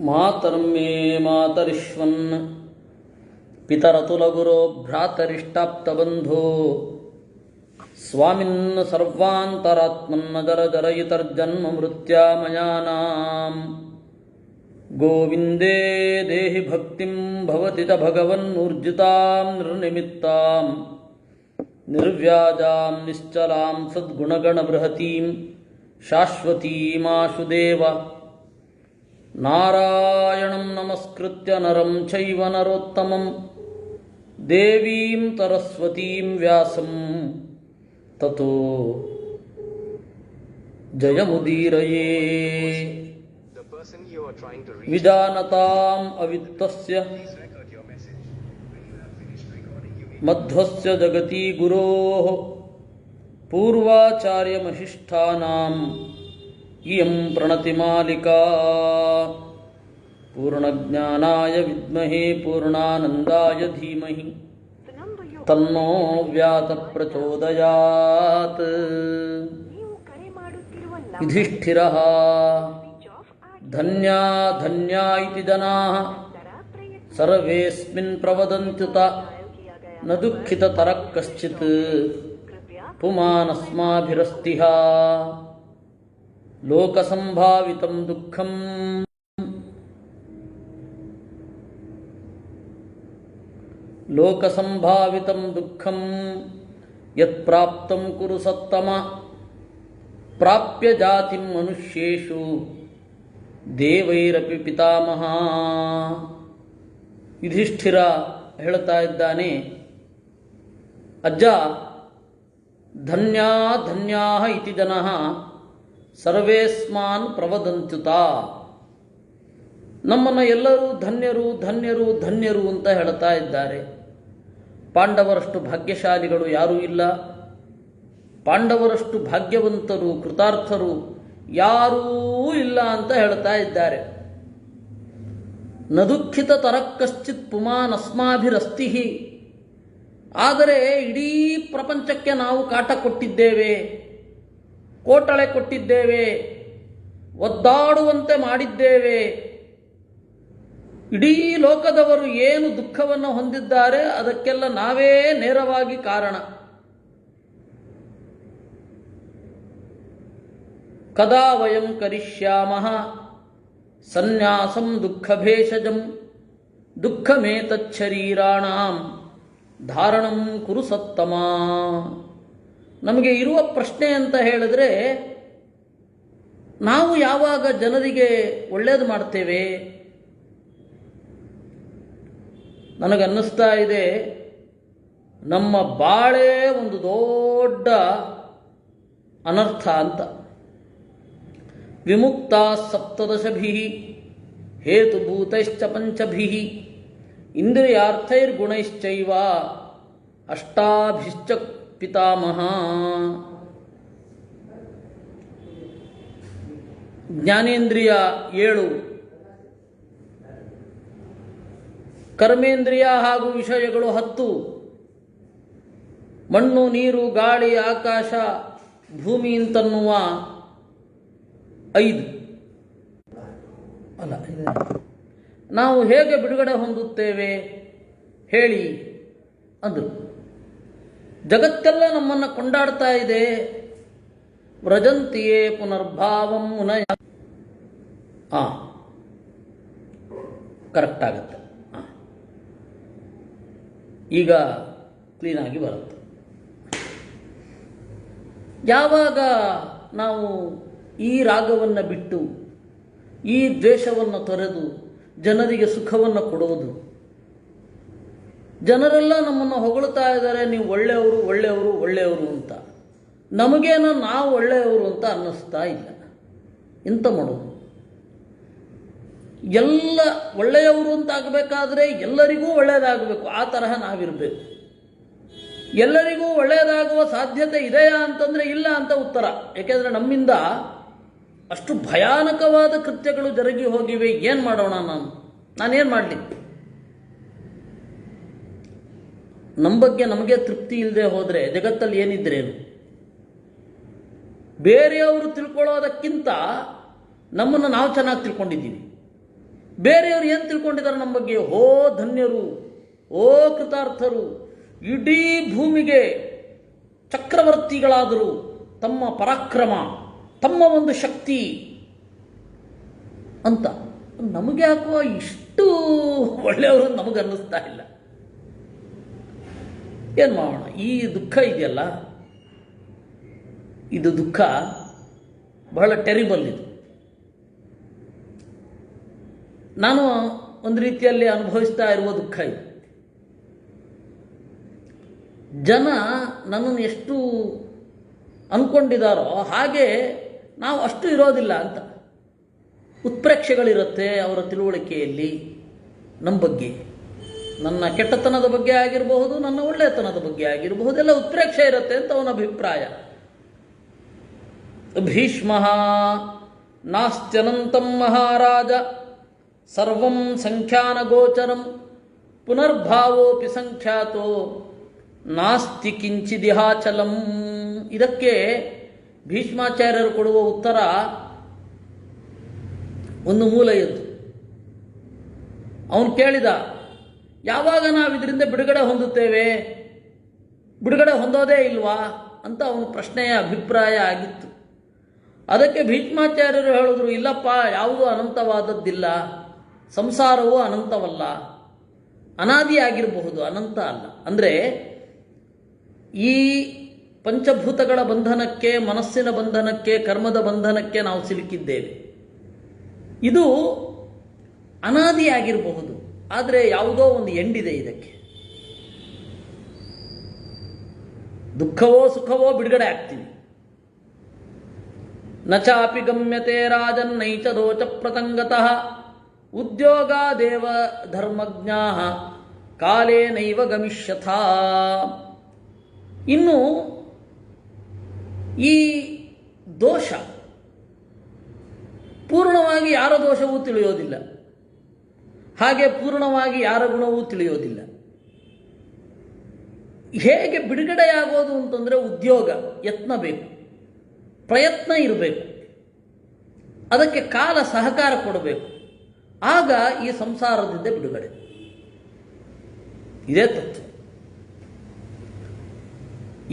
ಮಾತರ್ಮೇ ಮಾತರಿಶ್ವನ್ ಪಿತರತುಲಗುರೋ ಭ್ರಾತರಿಷ್ಟಾಪ್ತಬಂಧೋ ಸ್ವಾಮಿನ್ ಸರ್ವಾಂತರಾತ್ಮನ್ನ ಜರಜರಯಿತರ್ಜನ್ಮ ಮೃತ್ಯಾಮಯಾನಾಂ ಗೋವಿಂದೇ ದೇಹಿ ಭಕ್ತಿಂ ಭವತಿ ಚ ಭಗವನ್ನೂರ್ಜಿತಾಂ ನಿರ್ನಿಮಿತ್ತಾಂ ನಿರ್ವ್ಯಾಜಾಂ ನಿಶ್ಚಲಾಂ ಸದ್ಗುಣಗಣಬೃಹತೀಂ ಶಾಶ್ವತೀಮಾಶುದೇವ ನಾರಾಯಣಂ ನಮಸ್ಕೃತ್ಯ ನರಂ ಚೈವ ನರೋತ್ತಮಂ ದೇವೀಂ ಸರಸ್ವತೀಂ ವ್ಯಾಸಂ ತತೋ ಜಯಮುದೀರಯೇ ವಿಜಾನತಾಂ ಅವಿತ್ತಸ್ಯ ಮಧ್ವಸ್ಯ ಜಗತಿ ಗುರೋಃ ಪೂರ್ವಾಚಾರ್ಯಮಹಿಷ್ಠಾನಾಂ ಇಯಂ ಪ್ರಣತಿಮಾಲಿಕಾ ಪೂರ್ಣಜ್ಞಾನಾಯ ವಿದ್ಮಹೇ ಪೂರ್ಣಾನಂದಾಯ ಧೀಮಹಿ ತನ್ನೋ ವ್ಯಾಸ ಪ್ರಚೋದಯಾತ್. ಯುಧಿಷ್ಠಿರಃ ಧನ್ಯಾ ಧನ್ಯಾ ಇತಿ ಜನಾಃ ಸರ್ವೇಸ್ಮಿನ್ ಪ್ರವದಂತ್ಯುತ ನ ದುಃಖಿತತರಃ ಕಶ್ಚಿತ್ ಪುಮಾನಸ್ಮಾಭಿರಸ್ತಿಹ ಲೋಕಸಂಭಾವಿತಂ ದುಃಖಂ ಲೋಕಸಂಭಾವಿತಂ ದುಃಖಂ ಯತ್ಪ್ರಾಪ್ತಂ ಕುರು ಸತ್ತಮ ಪ್ರಾಪ್ಯ ಜಾತಿಂ ಮನುಷ್ಯೇಷು ದೇವೈರಪಿ ಪಿತಾಮಹ. ಯುಧಿಷ್ಠಿರ ಹೇಳ್ತಾ ಇದ್ದಾನೆ, ಅಜ್ಜ ಧನ್ಯಾ ಧನ್ಯಾ ಇತಿ ಜನಃ ಸರ್ವೇಸ್ಮಾನ್ ಪ್ರವದಂತ್ಯುತ. ನಮ್ಮನ್ನು ಎಲ್ಲರೂ ಧನ್ಯರು ಧನ್ಯರು ಧನ್ಯರು ಅಂತ ಹೇಳ್ತಾ ಇದ್ದಾರೆ. ಪಾಂಡವರಷ್ಟು ಭಾಗ್ಯಶಾಲಿಗಳು ಯಾರೂ ಇಲ್ಲ, ಪಾಂಡವರಷ್ಟು ಭಾಗ್ಯವಂತರು ಕೃತಾರ್ಥರು ಯಾರೂ ಇಲ್ಲ ಅಂತ ಹೇಳ್ತಾ ಇದ್ದಾರೆ. ನ ದುಃಖಿತ ತರಃ ಕಶ್ಚಿತ್ ಪುಮಾನ್ ಅಸ್ಮಾಭಿರಸ್ತಿ. ಆದರೆ ಇಡೀ ಪ್ರಪಂಚಕ್ಕೆ ನಾವು ಕಾಟ ಕೊಟ್ಟಿದ್ದೇವೆ, ಕೋಟಳೆ ಕೊಟ್ಟಿದ್ದೇವೆ, ಒದ್ದಾಡುವಂತೆ ಮಾಡಿದ್ದೇವೆ. ಇಡೀ ಲೋಕದವರು ಏನು ದುಃಖವನ್ನು ಹೊಂದಿದ್ದಾರೆ ಅದಕ್ಕೆಲ್ಲ ನಾವೇ ನೇರವಾಗಿ ಕಾರಣ. ಕದಾ ವಯಂ ಕರಿಷ್ಯಾಮಃ ಸನ್ಯಾಸಂ ದುಃಖಭೇಷಜಂ ದುಃಖಮೇತಚ್ಛರೀರಾಣಾಂ ಧಾರಣಂ ಕುರು ಸತ್ತಮ. ನಮಗೆ ಇರುವ ಪ್ರಶ್ನೆ ಅಂತ ಹೇಳಿದ್ರೆ, ನಾವು ಯಾವಾಗ ಜನರಿಗೆ ಒಳ್ಳೇದು ಮಾಡ್ತೇವೆ? ನನಗನ್ನಿಸ್ತಾ ಇದೆ, ನಮ್ಮ ಬಾಳೇ ಒಂದು ದೊಡ್ಡ ಅನರ್ಥ ಅಂತ. ವಿಮುಕ್ತ ಸಪ್ತದಶಭಿಃ ಹೇತುಭೂತೈಶ್ಚ ಪಂಚಭಿಃ ಇಂದ್ರಿಯಾರ್ಥೈರ್ಗುಣೈಶ್ಚೈವ ಅಷ್ಟಾಭಿಶ್ಚ ಪಿತಾಮಹ. ಜ್ಞಾನೇಂದ್ರಿಯ 7, ಕರ್ಮೇಂದ್ರಿಯ ಹಾಗೂ ವಿಷಯಗಳು 10, ಮಣ್ಣು ನೀರು ಗಾಳಿ ಆಕಾಶ ಭೂಮಿ ಅಂತನ್ನುವ 5. ಅಲ್ಲ, ನಾವು ಹೇಗೆ ಬಿಡುಗಡೆ ಹೊಂದುತ್ತೇವೆ ಹೇಳಿ ಅಂದರು. ಜಗತ್ತೆಲ್ಲ ನಮ್ಮನ್ನು ಕೊಂಡಾಡ್ತಾ ಇದೆ. ವ್ರಜಂತಿಯೇ ಪುನರ್ಭಾವಂ ಮುನಯ. ಕರೆಕ್ಟ್ ಆಗುತ್ತೆ. ಈಗ ಕ್ಲೀನಾಗಿ ಬರುತ್ತೆ. ಯಾವಾಗ ನಾವು ಈ ರಾಗವನ್ನು ಬಿಟ್ಟು ಈ ದ್ವೇಷವನ್ನು ತೊರೆದು ಜನರಿಗೆ ಸುಖವನ್ನು ಕೊಡುವುದು, ಜನರೆಲ್ಲ ನಮ್ಮನ್ನು ಹೊಗಳ್ತಾ ಇದ್ದಾರೆ, ನೀವು ಒಳ್ಳೆಯವರು ಒಳ್ಳೆಯವರು ಒಳ್ಳೆಯವರು ಅಂತ. ನಮಗೇನೋ ನಾವು ಒಳ್ಳೆಯವರು ಅಂತ ಅನ್ನಿಸ್ತಾ ಇಲ್ಲ. ಎಂತ ಮಾಡೋದು? ಎಲ್ಲ ಒಳ್ಳೆಯವರು ಅಂತ ಆಗಬೇಕಾದ್ರೆ ಎಲ್ಲರಿಗೂ ಒಳ್ಳೆಯದಾಗಬೇಕು, ಆ ತರಹ ನಾವಿರಬೇಕು. ಎಲ್ಲರಿಗೂ ಒಳ್ಳೆಯದಾಗುವ ಸಾಧ್ಯತೆ ಇದೆಯಾ ಅಂತಂದರೆ ಇಲ್ಲ ಅಂತ ಉತ್ತರ. ಏಕೆಂದರೆ ನಮ್ಮಿಂದ ಅಷ್ಟು ಭಯಾನಕವಾದ ಕೃತ್ಯಗಳು ಜರುಗಿ ಹೋಗಿವೆ. ಏನು ಮಾಡೋಣ? ನಾನೇನು ಮಾಡಲಿ? ನಮ್ಮ ಬಗ್ಗೆ ನಮಗೆ ತೃಪ್ತಿ ಇಲ್ಲದೆ ಹೋದರೆ ಜಗತ್ತಲ್ಲಿ ಏನಿದ್ರೇನು? ಬೇರೆಯವರು ತಿಳ್ಕೊಳ್ಳೋದಕ್ಕಿಂತ ನಮ್ಮನ್ನು ನಾವು ಚೆನ್ನಾಗಿ ತಿಳ್ಕೊಂಡಿದ್ದೀವಿ. ಬೇರೆಯವರು ಏನು ತಿಳ್ಕೊಂಡಿದ್ದಾರೆ ನಮ್ಮ ಬಗ್ಗೆ? ಓ ಧನ್ಯರು, ಓ ಕೃತಾರ್ಥರು, ಇಡೀ ಭೂಮಿಗೆ ಚಕ್ರವರ್ತಿಗಳಾದರು, ತಮ್ಮ ಪರಾಕ್ರಮ, ತಮ್ಮ ಒಂದು ಶಕ್ತಿ ಅಂತ. ನಮಗೆ ಯಾಕೋ ಇಷ್ಟು ಒಳ್ಳೆಯವರು ನಮಗನ್ನಿಸ್ತಾ ಇಲ್ಲ. ಏನು ಮಾಡೋಣ? ಈ ದುಃಖ ಇದೆಯಲ್ಲ, ಇದು ದುಃಖ ಬಹಳ ಟೆರಿಬಲ್. ಇದು ನಾನು ಒಂದು ರೀತಿಯಲ್ಲಿ ಅನುಭವಿಸ್ತಾ ಇರುವ ದುಃಖ ಇದು. ಜನ ನನ್ನನ್ನು ಎಷ್ಟು ಅಂದ್ಕೊಂಡಿದ್ದಾರೋ ಹಾಗೆ ನಾವು ಅಷ್ಟು ಇರೋದಿಲ್ಲ ಅಂತ. ಉತ್ಪ್ರೇಕ್ಷೆಗಳಿರುತ್ತೆ ಅವರ ತಿಳುವಳಿಕೆಯಲ್ಲಿ ನಮ್ಮ ಬಗ್ಗೆ. ನನ್ನ ಕೆಟ್ಟತನದ ಬಗ್ಗೆ ಆಗಿರಬಹುದು, ನನ್ನ ಒಳ್ಳೆಯತನದ ಬಗ್ಗೆ ಆಗಿರಬಹುದು, ಎಲ್ಲ ಉತ್ಪ್ರೇಕ್ಷೆ ಇರುತ್ತೆ ಅಂತ ಅವನ ಅಭಿಪ್ರಾಯ. ಭೀಷ್ಮ ನಾಸ್ತ್ಯನಂತಂ ಮಹಾರಾಜ ಸರ್ವಂ ಸಂಖ್ಯಾನಗೋಚರಂ ಪುನರ್ಭಾವೋಪಿ ಸಂಖ್ಯಾತೋ ನಾಸ್ತಿ ಕಿಂಚಿದಿಹಾಚಲಂ. ಇದಕ್ಕೆ ಭೀಷ್ಮಾಚಾರ್ಯರು ಕೊಡುವ ಉತ್ತರ ಒಂದು ಮೂಲ ಎದ್ದು. ಅವನು ಕೇಳಿದ, ಯಾವಾಗ ನಾವು ಇದರಿಂದ ಬಿಡುಗಡೆ ಹೊಂದುತ್ತೇವೆ? ಬಿಡುಗಡೆ ಹೊಂದೋದೇ ಇಲ್ವಾ ಅಂತ ಅವನ ಪ್ರಶ್ನೆಯ ಅಭಿಪ್ರಾಯ ಆಗಿತ್ತು. ಅದಕ್ಕೆ ಭೀಷ್ಮಾಚಾರ್ಯರು ಹೇಳಿದ್ರು, ಇಲ್ಲಪ್ಪ, ಯಾವುದೂ ಅನಂತವಾದದ್ದಿಲ್ಲ, ಸಂಸಾರವೂ ಅನಂತವಲ್ಲ, ಅನಾದಿಯಾಗಿರಬಹುದು, ಅನಂತ ಅಲ್ಲ. ಅಂದರೆ ಈ ಪಂಚಭೂತಗಳ ಬಂಧನಕ್ಕೆ, ಮನಸ್ಸಿನ ಬಂಧನಕ್ಕೆ, ಕರ್ಮದ ಬಂಧನಕ್ಕೆ ನಾವು ಸಿಲುಕಿದ್ದೇವೆ. ಇದು ಅನಾದಿಯಾಗಿರಬಹುದು, ಆದರೆ ಯಾವುದೋ ಒಂದು ಎಂಡಿದೆ ಇದಕ್ಕೆ. ದುಃಖವೋ ಸುಖವೋ ಬಿಡುಗಡೆ ಆಗ್ತೀವಿ. ನ ಚಾಪಿ ಗಮ್ಯತೆ ರಾಜನ್ ನೈಚ ದೋಚ ಪ್ರತಂಗತಃ ಉದ್ಯೋಗಾದೇವ ಧರ್ಮಜ್ಞಾಃ ಕಾಲೇನೈವ ಗಮಿಷ್ಯಥ. ಇನ್ನು ಈ ದೋಷ ಪೂರ್ಣವಾಗಿ ಯಾರ ದೋಷವೂ ತಿಳಿಯೋದಿಲ್ಲ, ಹಾಗೆ ಪೂರ್ಣವಾಗಿ ಯಾರ ಗುಣವೂ ತಿಳಿಯೋದಿಲ್ಲ. ಹೇಗೆ ಬಿಡುಗಡೆಯಾಗೋದು ಅಂತಂದರೆ ಉದ್ಯೋಗ, ಯತ್ನ ಬೇಕು, ಪ್ರಯತ್ನ ಇರಬೇಕು, ಅದಕ್ಕೆ ಕಾಲ ಸಹಕಾರ ಕೊಡಬೇಕು. ಆಗ ಈ ಸಂಸಾರದಿಂದ ಬಿಡುಗಡೆ. ಇದೇ ತತ್ವ.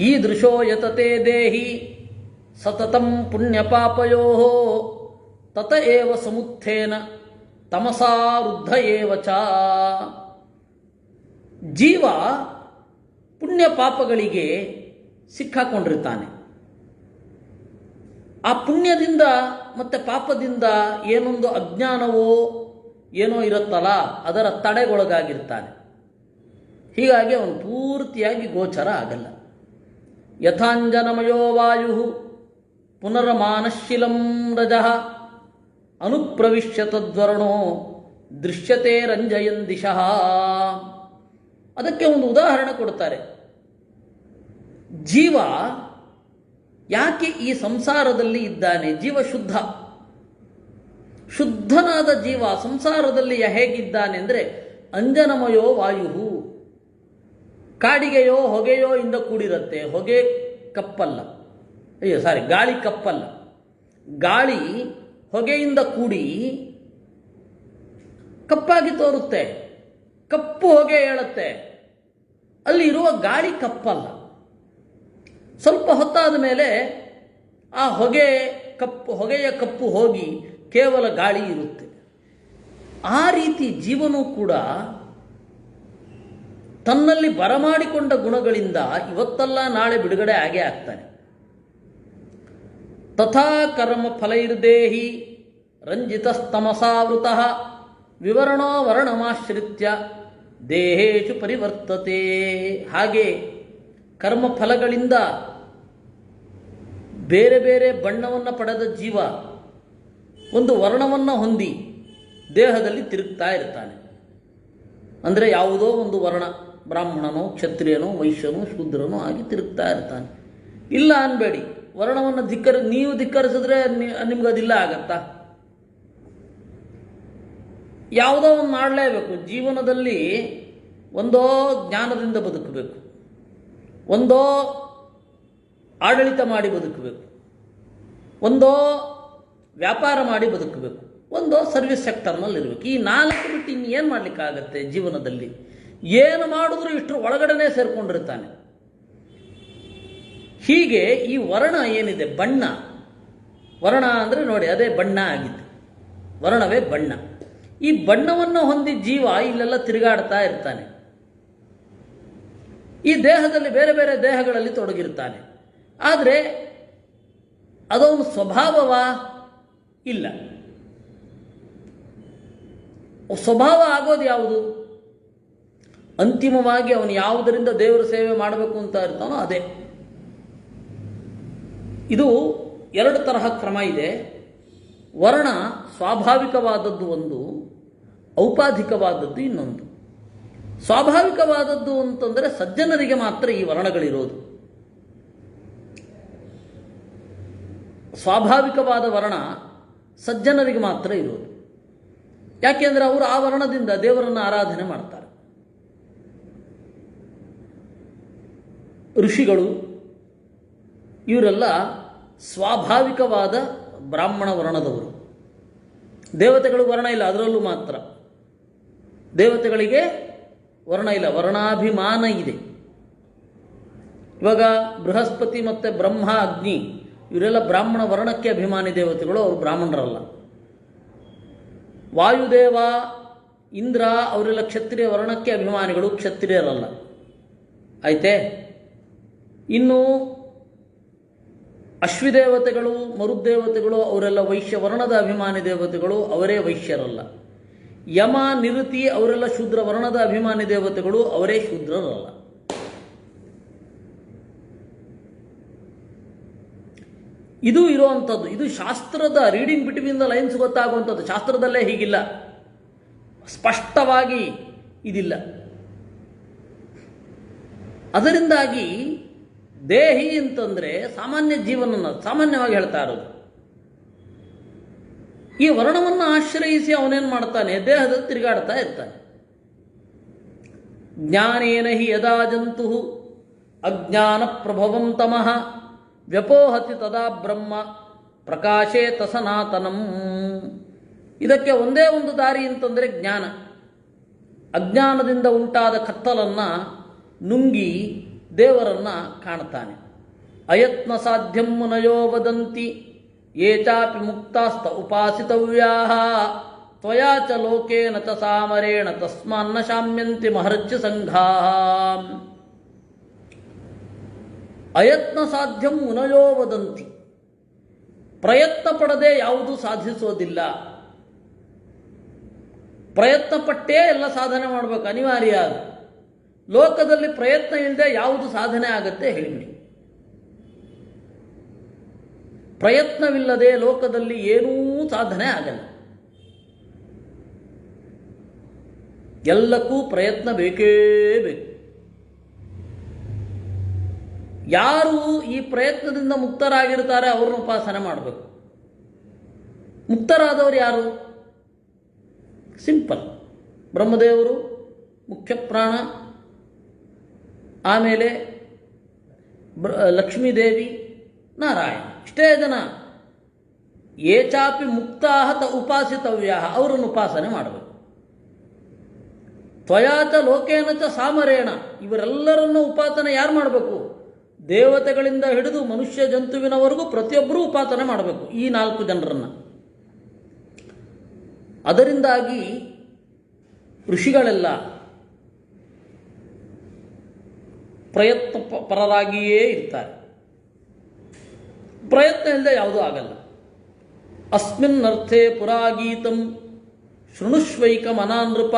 ಈ ದೃಶೋ ಯತತೆ ದೇಹಿ ಸತತಂ ಪುಣ್ಯಪಾಪಯೋ ತತ ಏವ ಸಮುತ್ಥೇನ ತಮಸಾ ವೃದ್ಧ ಏವ ಚ. ಜೀವ ಪುಣ್ಯ ಪಾಪಗಳಿಗೆ ಸಿಕ್ಕಾಕೊಂಡಿರ್ತಾನೆ. ಆ ಪುಣ್ಯದಿಂದ ಮತ್ತು ಪಾಪದಿಂದ ಏನೊಂದು ಅಜ್ಞಾನವೋ ಏನೋ ಇರುತ್ತಲ್ಲ, ಅದರ ತಡೆಗೊಳಗಾಗಿರ್ತಾನೆ. ಹೀಗಾಗಿ ಅವನು ಪೂರ್ತಿಯಾಗಿ ಗೋಚರ ಆಗಲ್ಲ. ಯಥಾಂಜನಮಯೋ ವಾಯು ಪುನರ್ಮಾನಶೀಲಂ ರಜಃ ಅನುಪ್ರವಿಶ್ಯ ತದ್ವರ್ಣೋ ದೃಶ್ಯತೆ ರಂಜಯನ್ ದಿಶಃ. ಅದಕ್ಕೆ ಒಂದು ಉದಾಹರಣೆ ಕೊಡ್ತಾರೆ. ಜೀವ ಯಾಕೆ ಈ ಸಂಸಾರದಲ್ಲಿ ಇದ್ದಾನೆ? ಜೀವ ಶುದ್ಧ, ಶುದ್ಧನಾದ ಜೀವ ಸಂಸಾರದಲ್ಲಿ ಹೇಗಿದ್ದಾನೆ ಅಂದರೆ ಅಂಜನಮಯೋ ವಾಯು, ಕಾಡಿಗೆಯೋ ಹೊಗೆಯೋ ಇಂದ ಕೂಡಿರುತ್ತೆ. ಹೊಗೆ ಕಪ್ಪಲ್ಲ, ಗಾಳಿ ಕಪ್ಪಲ್ಲ. ಗಾಳಿ ಹೊಗೆಯಿಂದ ಕೂಡಿ ಕಪ್ಪಾಗಿ ತೋರುತ್ತೆ, ಕಪ್ಪು ಹೊಗೆ ಹೇಳುತ್ತೆ. ಅಲ್ಲಿ ಇರುವ ಗಾಳಿ ಕಪ್ಪಲ್ಲ. ಸ್ವಲ್ಪ ಹೊತ್ತಾದ ಮೇಲೆ ಆ ಹೊಗೆಯ ಕಪ್ಪು ಹೋಗಿ ಕೇವಲ ಗಾಳಿ ಇರುತ್ತೆ. ಆ ರೀತಿ ಜೀವನೂ ಕೂಡ ತನ್ನಲ್ಲಿ ಬರಮಾಡಿಕೊಂಡ ಗುಣಗಳಿಂದ ಇವತ್ತಲ್ಲ ನಾಳೆ ಬಿಡುಗಡೆ ಆಗೇ ಆಗ್ತಾನೆ. ತಥಾ ಕರ್ಮ ಫಲೈರ್ದೇಹಿ ರಂಜಿತಸ್ತಮಸಾವೃತಃ ವಿವರಣೋ ವರ್ಣಮಾಶ್ರಿತ್ಯ ದೇಹೇಶು ಪರಿವರ್ತತೆ. ಹಾಗೆ ಕರ್ಮಫಲಗಳಿಂದ ಬೇರೆ ಬೇರೆ ಬಣ್ಣವನ್ನು ಪಡೆದ ಜೀವ ಒಂದು ವರ್ಣವನ್ನು ಹೊಂದಿ ದೇಹದಲ್ಲಿ ತಿರುಗ್ತಾ ಇರ್ತಾನೆ. ಅಂದರೆ ಯಾವುದೋ ಒಂದು ವರ್ಣ, ಬ್ರಾಹ್ಮಣನೋ ಕ್ಷತ್ರಿಯನೋ ವೈಶ್ಯನೋ ಶೂದ್ರನೋ ಆಗಿ ತಿರುಗ್ತಾ ಇರ್ತಾನೆ. ಇಲ್ಲ ಅನ್ಬೇಡಿ, ವರ್ಣವನ್ನು ನೀವು ಧಿಕ್ಕರಿಸಿದ್ರೆ ನಿಮ್ಗದಿಲ್ಲ ಆಗತ್ತಾ? ಯಾವುದೋ ಒಂದು ಮಾಡಲೇಬೇಕು. ಜೀವನದಲ್ಲಿ ಒಂದೋ ಜ್ಞಾನದಿಂದ ಬದುಕಬೇಕು, ಒಂದೋ ಆಡಳಿತ ಮಾಡಿ ಬದುಕಬೇಕು, ಒಂದೋ ವ್ಯಾಪಾರ ಮಾಡಿ ಬದುಕಬೇಕು. ಒಂದು ಸರ್ವಿಸ್ ಸೆಕ್ಟರ್ನಲ್ಲಿ ಇರಬೇಕು. ಈ 4 ಬಿಟ್ಟು ಇನ್ನೇನು ಮಾಡಲಿಕ್ಕಾಗತ್ತೆ ಜೀವನದಲ್ಲಿ? ಏನು ಮಾಡಿದ್ರೂ ಇಷ್ಟರ ಒಳಗಡೆನೇ ಸೇರ್ಕೊಂಡಿರ್ತಾನೆ. ಹೀಗೆ ಈ ವರ್ಣ ಏನಿದೆ, ಬಣ್ಣ, ವರ್ಣ ಅಂದರೆ ನೋಡಿ ಅದೇ ಬಣ್ಣ ಆಗಿತ್ತು, ವರ್ಣವೇ ಬಣ್ಣ. ಈ ಬಣ್ಣವನ್ನು ಹೊಂದಿದ ಜೀವ ಇಲ್ಲೆಲ್ಲ ತಿರುಗಾಡ್ತಾ ಇರ್ತಾನೆ. ಈ ದೇಹದಲ್ಲಿ ಬೇರೆ ಬೇರೆ ದೇಹಗಳಲ್ಲಿ ತೊಡಗಿರ್ತಾನೆ. ಆದರೆ ಅದೊಂದು ಸ್ವಭಾವವಾ? ಇಲ್ಲ. ಸ್ವಭಾವ ಆಗೋದು ಯಾವುದು? ಅಂತಿಮವಾಗಿ ಅವನು ಯಾವುದರಿಂದ ದೇವರ ಸೇವೆ ಮಾಡಬೇಕು ಅಂತ ಇರ್ತಾನೋ ಅದೇ. ಇದು 2 ತರಹ ಕ್ರಮ ಇದೆ. ವರ್ಣ ಸ್ವಾಭಾವಿಕವಾದದ್ದು ಒಂದು, ಔಪಾಧಿಕವಾದದ್ದು ಇನ್ನೊಂದು. ಸ್ವಾಭಾವಿಕವಾದದ್ದು ಅಂತಂದರೆ ಸಜ್ಜನರಿಗೆ ಮಾತ್ರ ಈ ವರ್ಣಗಳಿರೋದು. ಸ್ವಾಭಾವಿಕವಾದ ವರ್ಣ ಸಜ್ಜನರಿಗೆ ಮಾತ್ರ ಇರೋದು. ಯಾಕೆಂದರೆ ಅವರು ಆ ವರ್ಣದಿಂದ ದೇವರನ್ನು ಆರಾಧನೆ ಮಾಡ್ತಾರೆ. ಋಷಿಗಳು ಇವರೆಲ್ಲ ಸ್ವಾಭಾವಿಕವಾದ ಬ್ರಾಹ್ಮಣ ವರ್ಣದವರು. ದೇವತೆಗಳು ವರ್ಣ ಇಲ್ಲ, ಅದರಲ್ಲೂ ಮಾತ್ರ ದೇವತೆಗಳಿಗೆ ವರ್ಣ ಇಲ್ಲ, ವರ್ಣಾಭಿಮಾನ ಇದೆ. ಇವಾಗ ಬೃಹಸ್ಪತಿ ಮತ್ತು ಬ್ರಹ್ಮ, ಅಗ್ನಿ ಇವರೆಲ್ಲ ಬ್ರಾಹ್ಮಣ ವರ್ಣಕ್ಕೆ ಅಭಿಮಾನಿ ದೇವತೆಗಳು, ಅವರು ಬ್ರಾಹ್ಮಣರಲ್ಲ. ವಾಯುದೇವ, ಇಂದ್ರ ಅವರೆಲ್ಲ ಕ್ಷತ್ರಿಯ ವರ್ಣಕ್ಕೆ ಅಭಿಮಾನಿಗಳು, ಕ್ಷತ್ರಿಯರಲ್ಲ. ಆಯ್ತೇ? ಇನ್ನು ಅಶ್ವಿದೇವತೆಗಳು, ಮರುದೇವತೆಗಳು ಅವರೆಲ್ಲ ವೈಶ್ಯ ವರ್ಣದ ಅಭಿಮಾನಿ ದೇವತೆಗಳು, ಅವರೇ ವೈಶ್ಯರಲ್ಲ. ಯಮ, ನಿರುತಿ ಅವರೆಲ್ಲ ಶೂದ್ರ ವರ್ಣದ ಅಭಿಮಾನಿ ದೇವತೆಗಳು, ಅವರೇ ಶೂದ್ರರಲ್ಲ. ಇದು ಇರುವಂಥದ್ದು. ಇದು ಶಾಸ್ತ್ರದ ರೀಡಿಂಗ್ ಬಿಟ್ವೀನ್ ದ ಲೈನ್ಸ್ ಗೊತ್ತಾಗುವಂಥದ್ದು. ಶಾಸ್ತ್ರದಲ್ಲೇ ಹೀಗಿಲ್ಲ, ಸ್ಪಷ್ಟವಾಗಿ ಇದಿಲ್ಲ. ಅದರಿಂದಾಗಿ ದೇಹಿ ಅಂತಂದರೆ ಸಾಮಾನ್ಯ ಜೀವನನ ಸಾಮಾನ್ಯವಾಗಿ ಹೇಳ್ತಾ ಇರೋದು. ಈ ವರ್ಣವನ್ನು ಆಶ್ರಯಿಸಿ ಅವನೇನು ಮಾಡ್ತಾನೆ? ದೇಹದಲ್ಲಿ ತಿರುಗಾಡ್ತಾ ಇರ್ತಾನೆ. ಜ್ಞಾನೇನ ಹಿ ಯದಾ ಜಂತು ಅಜ್ಞಾನ ಪ್ರಭವಂ ತಮಃ ವ್ಯಪೋಹತಿ ತದಾ ಬ್ರಹ್ಮ ಪ್ರಕಾಶೇತ ಸನಾತನಂ. ಇದಕ್ಕೆ ಒಂದೇ ಒಂದು ದಾರಿ ಅಂತಂದರೆ ಜ್ಞಾನ. ಅಜ್ಞಾನದಿಂದ ಉಂಟಾದ ಕತ್ತಲನ್ನು ನುಂಗಿ ದೇವರನ್ನು ಕಾಣ್ತಾನೆ. ಅಯತ್ನ ಸಾಧ್ಯಂ ಮುನಯೋ ವದಂತಿ ಯೇ ಚಾಪಿ ಮುಕ್ತಾಸ್ತ ಉಪಾಸಿತವ್ಯಾಃ ತ್ವಯಾ ಚ ಲೋಕೇನ ಚ ಸಾಮರೇಣ ತಸ್ಮಾನ್ನ ಶಾಮ್ಯಂತಿ ಮಹರ್ಷಿ ಸಂಘಾಃ. ಅಯತ್ನ ಸಾಧ್ಯಂ ಮುನಯೋ ವದಂತಿ. ಪ್ರಯತ್ನ ಪಡದೆ ಯಾವುದೂ ಸಾಧಿಸೋದಿಲ್ಲ. ಪ್ರಯತ್ನ ಪಟ್ಟೇ ಎಲ್ಲ ಸಾಧನೆ ಮಾಡಬೇಕು, ಅನಿವಾರ್ಯ. ಲೋಕದಲ್ಲಿ ಪ್ರಯತ್ನ ಇಲ್ಲದೆ ಯಾವುದು ಸಾಧನೆ ಆಗತ್ತೆ ಹೇಳಿಬಿಡಿ. ಪ್ರಯತ್ನವಿಲ್ಲದೆ ಲೋಕದಲ್ಲಿ ಏನೂ ಸಾಧನೆ ಆಗಲ್ಲ. ಎಲ್ಲಕ್ಕೂ ಪ್ರಯತ್ನ ಬೇಕೇ ಬೇಕು. ಯಾರು ಈ ಪ್ರಯತ್ನದಿಂದ ಮುಕ್ತರಾಗಿರ್ತಾರೆ ಅವ್ರನ್ನ ಉಪಾಸನೆ ಮಾಡಬೇಕು. ಮುಕ್ತರಾದವರು ಯಾರು? ಸಿಂಪಲ್. ಬ್ರಹ್ಮದೇವರು, ಮುಖ್ಯ ಪ್ರಾಣ, ಆಮೇಲೆ ಲಕ್ಷ್ಮೀದೇವಿ, ನಾರಾಯಣ, ಇಷ್ಟೇ ಜನ. ಏಚಾಪಿ ಮುಕ್ತಾಹ ತ ಉಪಾಸಿತವ್ಯಾಹ, ಅವರನ್ನು ಉಪಾಸನೆ ಮಾಡಬೇಕು. ತ್ವಯಾಚ ಲೋಕೇನ ಚ ಸಾಮರೇಣ, ಇವರೆಲ್ಲರನ್ನು ಉಪಾಸನೆ ಯಾರು ಮಾಡಬೇಕು? ದೇವತೆಗಳಿಂದ ಹಿಡಿದು ಮನುಷ್ಯ ಜಂತುವಿನವರೆಗೂ ಪ್ರತಿಯೊಬ್ಬರೂ ಉಪಾಸನೆ ಮಾಡಬೇಕು, ಈ 4 ಜನರನ್ನು. ಅದರಿಂದಾಗಿ ಋಷಿಗಳೆಲ್ಲ ಪ್ರಯತ್ನ ಪರರಾಗಿಯೇ ಇರ್ತಾರೆ. ಪ್ರಯತ್ನ ಇಲ್ಲದೆ ಯಾವುದೂ ಆಗಲ್ಲ. ಅಸ್ಮಿನ್ನರ್ಥೇ ಪುರಾಗೀತಂ ಶೃಣುಷ್ವೈಕಮನಾನೃಪ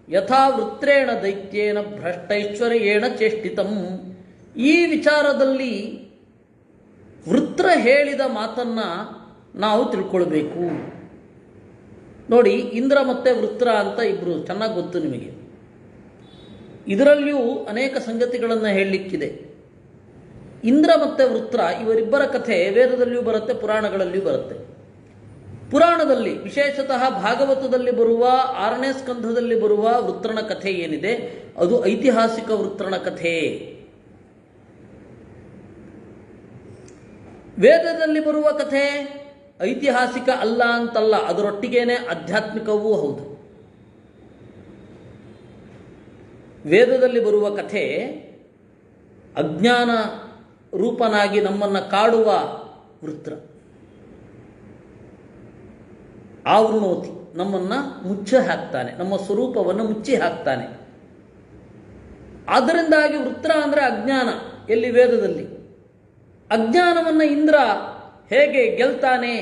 ಯಥಾ ವೃತ್ರೇಣ ದೈತ್ಯೇನ ಭ್ರಷ್ಟೈಶ್ವರ್ಯೇಣ ಚೇಷ್ಟಿತಂ. ಈ ವಿಚಾರದಲ್ಲಿ ವೃತ್ರ ಹೇಳಿದ ಮಾತನ್ನು ನಾವು ತಿಳ್ಕೊಳ್ಬೇಕು. ನೋಡಿ, ಇಂದ್ರ ಮತ್ತು ವೃತ್ರ ಅಂತ ಇಬ್ಬರು ಚೆನ್ನಾಗಿ ಗೊತ್ತು ನಿಮಗೆ. ಇದರಲ್ಲಿಯೂ ಅನೇಕ ಸಂಗತಿಗಳನ್ನು ಹೇಳಲಿಕ್ಕಿದೆ. ಇಂದ್ರ ಮತ್ತು ವೃತ್ರ ಇವರಿಬ್ಬರ ಕಥೆ ವೇದದಲ್ಲಿಯೂ ಬರುತ್ತೆ, ಪುರಾಣಗಳಲ್ಲಿಯೂ ಬರುತ್ತೆ. ಪುರಾಣದಲ್ಲಿ ವಿಶೇಷತಃ ಭಾಗವತದಲ್ಲಿ ಬರುವ 6ನೇ ಸ್ಕಂಧದಲ್ಲಿ ಬರುವ ವೃತ್ರನ ಕಥೆ ಏನಿದೆ ಅದು ಐತಿಹಾಸಿಕ ವೃತ್ರನ ಕಥೆ. ವೇದದಲ್ಲಿ ಬರುವ ಕಥೆ ಐತಿಹಾಸಿಕ ಅಲ್ಲ ಅಂತಲ್ಲ, ಅದರೊಟ್ಟಿಗೇನೆ ಆಧ್ಯಾತ್ಮಿಕವೂ ಹೌದು. ವೇದದಲ್ಲಿ ಬರುವ ಕಥೆ ಅಜ್ಞಾನ ರೂಪನಾಗಿ ನಮ್ಮನ್ನು ಕಾಡುವ ವೃತ್ರ, ಆವೃಣೋತಿ, ನಮ್ಮನ್ನು ಮುಚ್ಚಿ ಹಾಕ್ತಾನೆ, ನಮ್ಮ ಸ್ವರೂಪವನ್ನು ಮುಚ್ಚಿ ಹಾಕ್ತಾನೆ. ಆದ್ದರಿಂದಾಗಿ ವೃತ್ರ ಅಂದರೆ ಅಜ್ಞಾನ. ಎಲ್ಲಿ? ವೇದದಲ್ಲಿ. ಅಜ್ಞಾನವನ್ನು ಇಂದ್ರ ಹೇಗೆ ಗೆಲ್ತಾನೆ,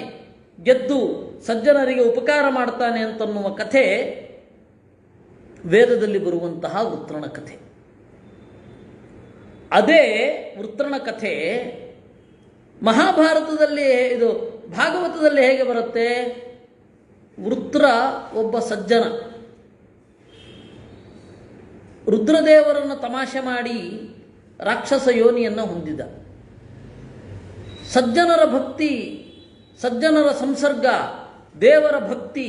ಗೆದ್ದು ಸಜ್ಜನರಿಗೆ ಉಪಕಾರ ಮಾಡ್ತಾನೆ ಅಂತನ್ನುವ ಕಥೆ ವೇದದಲ್ಲಿ ಬರುವಂತಹ ವೃತ್ರನ ಕಥೆ. ಅದೇ ವೃತ್ರನ ಕಥೆ ಮಹಾಭಾರತದಲ್ಲಿ, ಇದು ಭಾಗವತದಲ್ಲಿ ಹೇಗೆ ಬರುತ್ತೆ? ವೃತ್ರ ಒಬ್ಬ ಸಜ್ಜನ, ರುದ್ರದೇವರನ್ನು ತಮಾಷೆ ಮಾಡಿ ರಾಕ್ಷಸ ಯೋನಿಯನ್ನು ಹೊಂದಿದ. ಸಜ್ಜನರ ಭಕ್ತಿ, ಸಜ್ಜನರ ಸಂಸರ್ಗ, ದೇವರ ಭಕ್ತಿ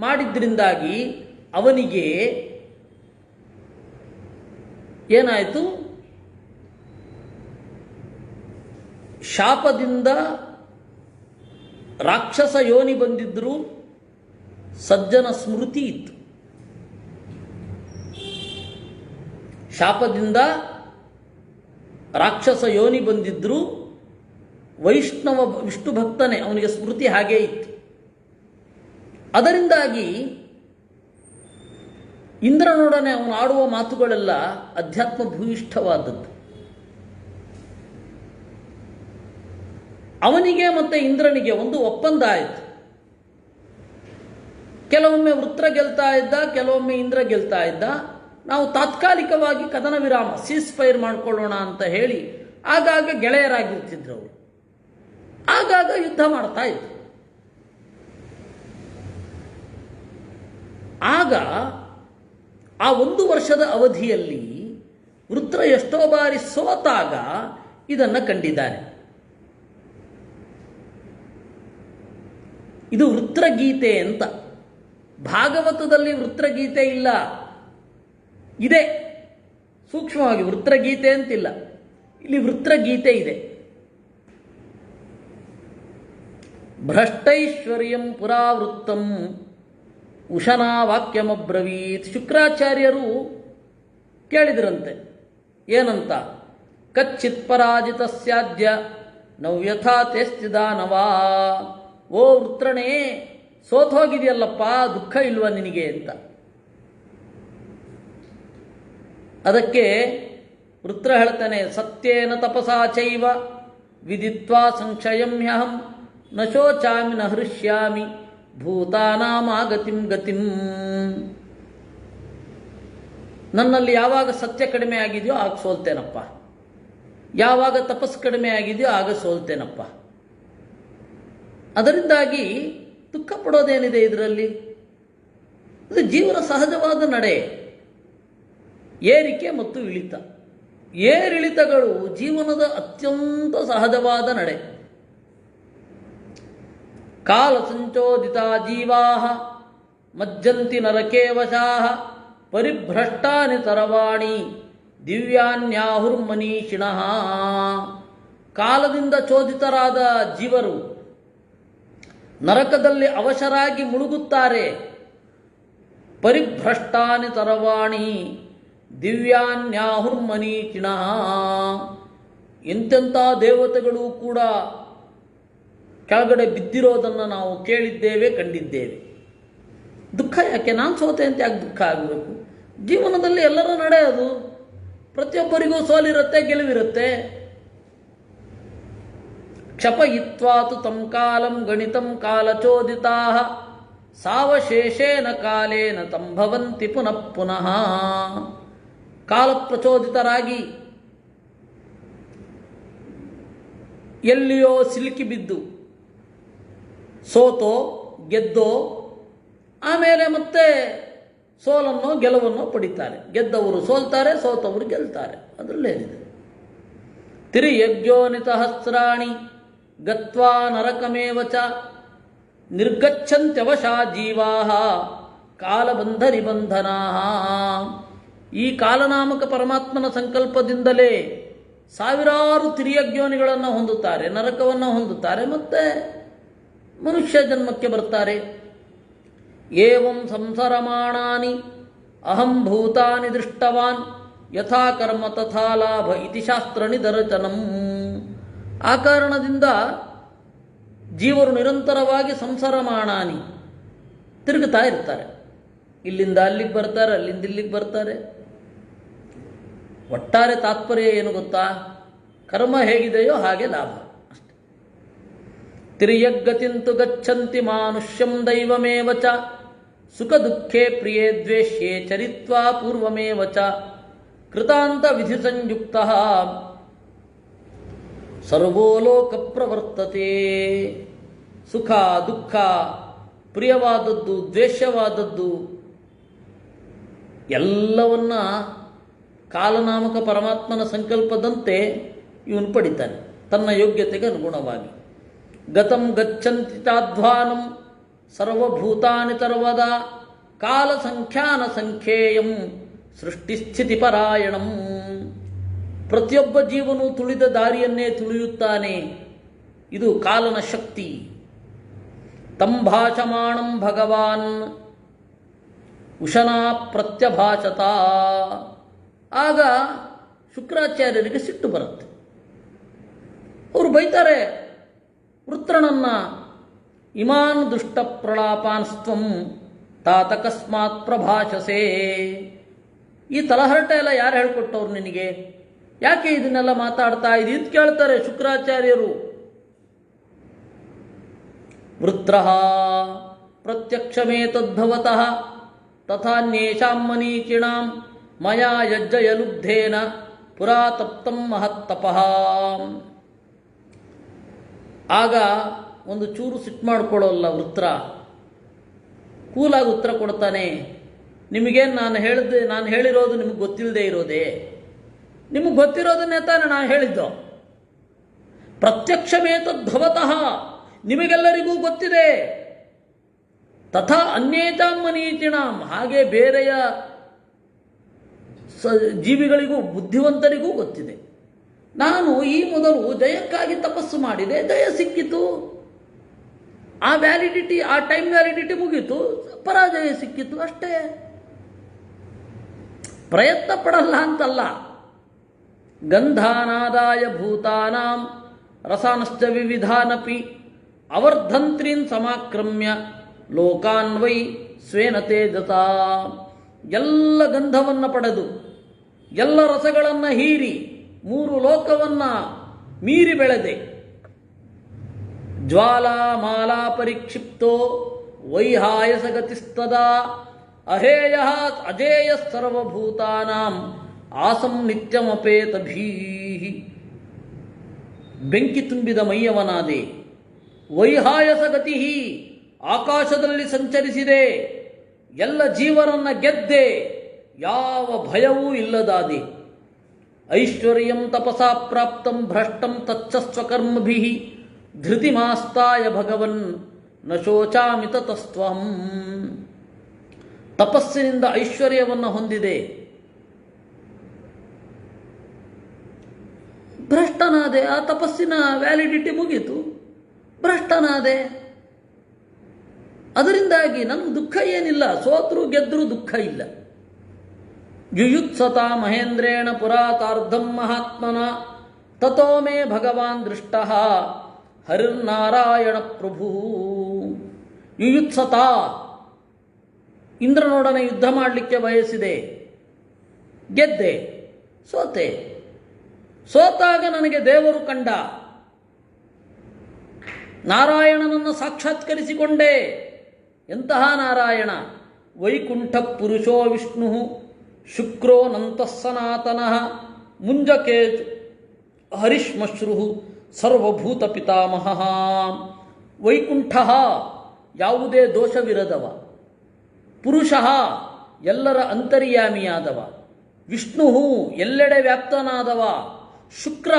ಮಾಡಿದ್ರಿಂದಾಗಿ ಅವನಿಗೆ ಏನಾಯಿತು? ಶಾಪದಿಂದ ರಾಕ್ಷಸ ಯೋನಿ ಬಂದಿದ್ದರೂ ಸಜ್ಜನ ಸ್ಮೃತಿ ಇತ್ತು. ಶಾಪದಿಂದ ರಾಕ್ಷಸ ಯೋನಿ ಬಂದಿದ್ದರೂ ವೈಷ್ಣವ ವಿಷ್ಣು ಭಕ್ತನೇ, ಅವನಿಗೆ ಸ್ಮೃತಿ ಹಾಗೇ ಇತ್ತು. ಅದರಿಂದಾಗಿ ಇಂದ್ರನೊಡನೆ ಅವನು ಆಡುವ ಮಾತುಗಳೆಲ್ಲ ಅಧ್ಯಾತ್ಮ ಭೂಯಿಷ್ಠವಾದದ್ದು. ಅವನಿಗೆ ಮತ್ತೆ ಇಂದ್ರನಿಗೆ ಒಂದು ಒಪ್ಪಂದ ಆಯಿತು. ಕೆಲವೊಮ್ಮೆ ವೃತ್ರ ಗೆಲ್ತಾ ಇದ್ದ, ಕೆಲವೊಮ್ಮೆ ಇಂದ್ರ ಗೆಲ್ತಾ ಇದ್ದ. ನಾವು ತಾತ್ಕಾಲಿಕವಾಗಿ ಕದನ ವಿರಾಮ, ಸೀಸ್ ಫೈರ್ ಮಾಡ್ಕೊಳ್ಳೋಣ ಅಂತ ಹೇಳಿ ಆಗಾಗ ಗೆಳೆಯರಾಗಿರ್ತಿದ್ರು ಅವರು, ಆಗಾಗ ಯುದ್ಧ ಮಾಡ್ತಾ ಇದ್ರು. ಆಗ ಆ 1 ವರ್ಷದ ಅವಧಿಯಲ್ಲಿ ವೃತ್ರ ಎಷ್ಟೋ ಬಾರಿ ಸೋತಾಗ ಇದನ್ನು ಕಂಡಿದ್ದಾನೆ. ಇದು ವೃತ್ರಗೀತೆ ಅಂತ. ಭಾಗವತದಲ್ಲಿ ವೃತ್ರಗೀತೆ ಇಲ್ಲ, ಇದೆ ಸೂಕ್ಷ್ಮವಾಗಿ, ವೃತ್ರಗೀತೆ ಅಂತಿಲ್ಲ, ಇಲ್ಲಿ ವೃತ್ರಗೀತೆ ಇದೆ. ಭ್ರಷ್ಟೈಶ್ವರ್ಯಂ ಪುರಾವೃತ್ತಂ ಉಶನಾ ವಾಕ್ಯಮಬ್ರವೀತ್. ಶುಕ್ರಾಚಾರ್ಯರು ಕೇಳಿದ್ರಂತೆ, ಏನಂತ? ಕಚ್ಚಿತ್ ಪರಾಜಿತ ಸ್ಯಾದ್ಯ ನವ್ಯಥಾ ತೆಸ್ತಿದಾನವಾ. ಓ ವೃತ್ರನೇ, ಸೋತೋಗಿದೆಯಲ್ಲಪ್ಪ, ದುಃಖ ಇಲ್ವ ನಿನಗೆ ಅಂತ. ಅದಕ್ಕೆ ವೃತ್ರ ಹೇಳ್ತಾನೆ, ಸತ್ಯೇನ ತಪಸಾ ಚೈವ ವಿದಿತ್ವಾ ಸಂಕ್ಷಯಂ ಹ್ಯಹಂ ನ ಶೋಚಾಮಿ ನ ಹೃಷ್ಯಾಮಿ ಭೂತಾನಾಮಾಗತಿಂ ಗತಿಂ. ನನ್ನಲ್ಲಿ ಯಾವಾಗ ಸತ್ಯ ಕಡಿಮೆ ಆಗಿದೆಯೋ ಆಗ ಸೋಲ್ತೇನಪ್ಪ, ಯಾವಾಗ ತಪಸ್ಸು ಕಡಿಮೆ ಆಗಿದೆಯೋ ಆಗ ಸೋಲ್ತೇನಪ್ಪ. ಅದರಿಂದಾಗಿ ದುಃಖ ಪಡೋದೇನಿದೆ ಇದರಲ್ಲಿ? ಇದು ಜೀವನ ಸಹಜವಾದ ನಡೆ, ಏರಿಕೆ ಮತ್ತು ಇಳಿತ. ಏರಿಳಿತಗಳು ಜೀವನದ ಅತ್ಯಂತ ಸಹಜವಾದ ನಡೆ. ಕಾಲ ಸಂಚೋದಿತ ಜೀವಾ ಮಜ್ಜಂತಿ ನರಕೇ ವಶಾಃ ಪರಿಭ್ರಷ್ಟಾನಿ ಸರ್ವಾಣಿ ದಿವ್ಯಾನ್ಯಾಹುರ್ಮನೀಷಿಣಃ. ಕಾಲದಿಂದ ಚೋದಿತರಾದ ಜೀವರು ನರಕದಲ್ಲಿ ಅವಶರಾಗಿ ಮುಳುಗುತ್ತಾರೆ. ಪರಿಭ್ರಷ್ಟಾನಿ ಸರ್ವಾಣಿ ದಿವ್ಯಾನ್ಯಾಹುರ್ಮನೀಷಿಣಃ. ಎಂತೆಂಥ ದೇವತೆಗಳು ಕೂಡ ಕೆಳಗಡೆ ಬಿದ್ದಿರೋದನ್ನು ನಾವು ಕೇಳಿದ್ದೇವೆ, ಕಂಡಿದ್ದೇವೆ. ದುಃಖ ಯಾಕೆ? ನಾನು ಸೋತೆ ಅಂತ ಯಾಕೆ ದುಃಖ ಆಗಬೇಕು? ಜೀವನದಲ್ಲಿ ಎಲ್ಲರ ನಡೆ ಅದು. ಪ್ರತಿಯೊಬ್ಬರಿಗೂ ಸೋಲಿರುತ್ತೆ, ಗೆಲುವಿರುತ್ತೆ. ಕ್ಷಪಯಿತ್ವಾತು ತಂ ಕಾಲಂ ಗಣಿತಂ ಕಾಲಚೋದಿತಾಃ ಸಾವಶೇಷೇನ ಕಾಲೇನ ತಂ ಭವಂತಿ ಪುನಃ ಪುನಃ. ಕಾಲಪ್ರಚೋದಿತರಾಗಿ ಎಲ್ಲಿಯೋ ಸಿಲುಕಿ ಬಿದ್ದು ಸೋತೋ ಗೆದ್ದೋ ಆಮೇಲೆ ಮತ್ತೆ ಸೋಲನ್ನೋ ಗೆಲುವನ್ನೋ ಪಡಿತಾರೆ. ಗೆದ್ದವರು ಸೋಲ್ತಾರೆ, ಸೋತವರು ಗೆಲ್ತಾರೆ. ಅದರಲ್ಲೇನಿದೆ? ತಿರ್ಯಜ್ಞೋನಿತ ಹಸ್ರಾಣಿ ಗತ್ವಾ ನರಕಮೇವ ಚ ನಿರ್ಗಚ್ಚಂತ್ಯವಶಾ ಜೀವಾಃ ಕಾಲಬಂಧ ನಿಬಂಧನಾಃ. ಈ ಕಾಲನಾಮಕ ಪರಮಾತ್ಮನ ಸಂಕಲ್ಪದಿಂದಲೇ ಸಾವಿರಾರು ತಿರ್ಯಜ್ಞೋನಿಗಳನ್ನು ಹೊಂದುತ್ತಾರೆ, ನರಕವನ್ನು ಹೊಂದುತ್ತಾರೆ, ಮತ್ತೆ ಮನುಷ್ಯ ಜನ್ಮಕ್ಕೆ ಬರ್ತಾರೆ. ಏವಂ ಸಂಸರಮಾಣಾನಿ ಅಹಂ ಭೂತಾನಿ ದೃಷ್ಟವಾನ್ ಯಥಾ ಕರ್ಮ ತಥಾ ಲಾಭ ಇತಿ ಶಾಸ್ತ್ರ ನಿದರ್ಶನಂ. ಆ ಕಾರಣದಿಂದ ಜೀವರು ನಿರಂತರವಾಗಿ ಸಂಸರಮಾಣಾನಿ ತಿರುಗುತ್ತಾ ಇರ್ತಾರೆ. ಇಲ್ಲಿಂದ ಅಲ್ಲಿಗೆ ಬರ್ತಾರೆ, ಅಲ್ಲಿಂದ ಇಲ್ಲಿಗೆ ಬರ್ತಾರೆ. ಒಟ್ಟಾರೆ ತಾತ್ಪರ್ಯ ಏನು ಗೊತ್ತಾ? ಕರ್ಮ ಹೇಗಿದೆಯೋ ಹಾಗೆ ಲಾಭ ಅಷ್ಟೆ. ತಿರ್ಯಗತಿಂತು ಗಚ್ಚಂತಿ ಮಾನುಷ್ಯಂ ದೈವಮೇವ ಚ ಸುಖ ದುಃಖೇ ಪ್ರಿಯೇ ದ್ವೇಷ್ಯೇ ಚರಿತ್ವಾ ಪೂರ್ವಮೇವ ಚ ಕೃತಾಂತ ವಿಧಿ ಸಂಯುಕ್ತ ಸರ್ವೋ ಲೋಕ ಪ್ರವರ್ತತೆ. ಸುಖ ದುಃಖ, ಪ್ರಿಯವಾದದ್ದು ದ್ವೇಷವಾದದ್ದು ಎಲ್ಲವನ್ನ ಕಾಲನಾಮಕ ಪರಮಾತ್ಮನ ಸಂಕಲ್ಪದಂತೆ ಇವನು ಪಡಿತಾನೆ ತನ್ನ ಯೋಗ್ಯತೆಗೆ ಅನುಗುಣವಾಗಿ. ಗತಂ ಗಚ್ಚಂತಿ ಚಾಧ್ವಾನಂ ಸರ್ವಭೂತಾನಿ ಸರ್ವದಾ ಕಾಲ ಸಂಖ್ಯಾನ ಸಂಖ್ಯೇಯಂ ಸೃಷ್ಟಿಸ್ಥಿತಿ ಪರಾಯಣಂ. ಪ್ರತಿಯೊಬ್ಬ ಜೀವನು ತುಳಿದ ದಾರಿಯನ್ನೇ ತುಳಿಯುತ್ತಾನೆ. ಇದು ಕಾಲನ ಶಕ್ತಿ. ತಂಭಾಷಮಾಣಂ ಭಗವಾನ್ ಉಶನಾ ಪ್ರತ್ಯಭಾಷತ. ಆಗ ಶುಕ್ರಾಚಾರ್ಯರಿಗೆ ಸಿಟ್ಟು ಬರುತ್ತೆ. ಅವರು ಬೈತಾರೆ ವೃತ್ರನನ್ನ, ಇಮಾನ್ ದುಷ್ಟ ಪ್ರಲಾಪಾನ್ಸ್ತ್ವಂ ತಾತಕಸ್ಮಾತ್ ಪ್ರಭಾಷಸೆ. ಈ ತಲಹರಟೆ ಎಲ್ಲ ಯಾರು ಹೇಳ್ಕೊಟ್ಟವ್ರು ನಿನಗೆ? ಯಾಕೆ ಇದನ್ನೆಲ್ಲ ಮಾತಾಡ್ತಾ ಇದ್ದೀ ಅಂತ ಕೇಳ್ತಾರೆ ಶುಕ್ರಾಚಾರ್ಯರು. ವೃತ್ರಃ ಪ್ರತ್ಯಕ್ಷಮೇತದ್ಭವತಃ ತಥಾನ್ಯೇಷಾಂ ಮನೀಚಿಣಾಂ ಮಯಾ ಯಜ್ಜಯಲುಬ್ಧೇನ ಪುರಾ ತಪ್ತಂ ಮಹತ್ತಪಃ. ಆಗ ಒಂದು ಚೂರು ಸಿಟ್ಟು ಮಾಡ್ಕೊಳ್ಳೋಲ್ಲ ವೃತ್ರ. ಕೂಲಾಗಿ ಉತ್ತರ ಕೊಡ್ತಾನೆ, ನಿಮಗೇನು ನಾನು ಹೇಳಿರೋದು ನಿಮಗೆ ಗೊತ್ತಿಲ್ಲದೆ ಇರೋದೇ? ನಿಮಗೆ ಗೊತ್ತಿರೋದನ್ನೇ ತಾನೆ ನಾನು ಹೇಳಿದ್ದು. ಪ್ರತ್ಯಕ್ಷಮೇತದ್ಭವತಃ, ನಿಮಗೆಲ್ಲರಿಗೂ ಗೊತ್ತಿದೆ. ತಥಾ ಅನ್ಯೇಷಾಂ ಮನೀಚಿಣಾಂ, ಹಾಗೆ ಬೇರೆಯ ಜೀವಿಗಳಿಗೂ ಬುದ್ಧಿವಂತರಿಗೂ ಗೊತ್ತಿದೆ. ನಾನು ಈ ಮೊದಲು ಜಯಕ್ಕಾಗಿ ತಪಸ್ಸು ಮಾಡಿದೆ, ಜಯ ಸಿಕ್ಕಿತು. ಆ ವ್ಯಾಲಿಡಿಟಿ, ಆ ಟೈಮ್ ವ್ಯಾಲಿಡಿಟಿ ಮುಗೀತು, ಪರಾಜಯ ಸಿಕ್ಕಿತು ಅಷ್ಟೇ. ಪ್ರಯತ್ನ ಪಡಲ್ಲ ಅಂತಲ್ಲ. ಗಂಧಾನಾದಾಯ ಭೂತಾನಾಂ ರಸಾನಶ್ಚ ವಿವಿಧಾನಪಿ ಅವರ್ಧಂತ್ರೀನ್ ಸಮಾಕ್ರಮ್ಯ ಲೋಕಾನ್ವೈ ಸ್ವೇನ ತೇಜಸಾ. ಎಲ್ಲ ಗಂಧವನ್ನು ಪಡೆದು ಎಲ್ಲ ರಸಗಳನ್ನು ಹೀರಿ 3 ಲೋಕವನ್ನು ಮೀರಿ ಬೆಳೆದೆ. ಜ್ವಾಲಾ ಮಾಲಾ ಪರಿಕ್ಷಿಪ್ತೋ ವೈಹಾಯಸ ಗತಿಸ್ತದಾ ಅಹೇಯ ಅಜೇಯ ಸರ್ವಭೂತಾನಾಂ ಆಸಂ ನಿತ್ಯಮಪೇತಭೀ. ಬೆಂಕಿ ತುಂಬಿದ ಮೈಯವನಾದೆ. ವೈಹಾಯಸ ಗತಿ, ಆಕಾಶದಲ್ಲಿ ಸಂಚರಿಸಿದೆ. ಎಲ್ಲ ಜೀವರನ್ನ ಗೆದ್ದೆ, ಯಾವ ಭಯವೂ ಇಲ್ಲದಾದೆ. ಐಶ್ವರ್ಯಂ ತಪಸಾ ಪ್ರಾಪ್ತಂ ಭ್ರಷ್ಟಂ ತಚ್ಚ ಸ್ವಕರ್ಮಭಿಃ ಧೃತಿಮಾಸ್ತಾಯ ಭಗವನ್ ನ ಶೋಚಾಮಿ ತತಸ್ತ್ವಂ. ತಪಸ್ಸಿನಿಂದ ಐಶ್ವರ್ಯವನ್ನು ಹೊಂದಿದೆ, ಭ್ರಷ್ಟನಾದೆ. ಆ ತಪಸ್ಸಿನ ವ್ಯಾಲಿಡಿಟಿ ಮುಗೀತು, ಭ್ರಷ್ಟನಾದೆ. ಅದರಿಂದಾಗಿ ನನಗೆ ದುಃಖ ಏನಿಲ್ಲ. ಸೋತ್ರು ಗೆದ್ರು ದುಃಖ ಇಲ್ಲ. ಯುಯುತ್ಸತಾ ಮಹೇಂದ್ರೇಣ ಪುರಾತಾರ್ಧಂ ಮಹಾತ್ಮನ ತತೋ ಮೇ ಭಗವಾನ್ ದೃಷ್ಟಃ ಹರಿರ್ನಾರಾಯಣ ಪ್ರಭು. ಯುಯುತ್ಸತಾ, ಇಂದ್ರನೊಡನೆ ಯುದ್ಧ ಮಾಡಲಿಕ್ಕೆ ಬಯಸಿದೆ, ಗೆದ್ದೆ, ಸೋತೆ. ಸೋತಾಗ ನನಗೆ ದೇವರು ಕಂಡ, ನಾರಾಯಣನನ್ನು ಸಾಕ್ಷಾತ್ಕರಿಸಿಕೊಂಡೆ. ಎಂತಹ ನಾರಾಯಣ? ವೈಕುಂಠ ಪುರುಷೋ ವಿಷ್ಣು ಶುಕ್ರೋ ನಂತಃ ಸನಾತನಃ ಮುಂಜಕೇತು ಹರಿಶ್ಮಶ್ರು ಸರ್ವಭೂತ ಪಿತಾಮಹಃ. ವೈಕುಂಠ ಯಾವುದೇ ದೋಷವಿರದವ, ಪುರುಷ ಎಲ್ಲರ ಅಂತರ್ಯಾಮಿಯಾದವ, ವಿಷ್ಣು ಎಲ್ಲೆಡೆ ವ್ಯಾಪ್ತನಾದವ, ಶುಕ್ರ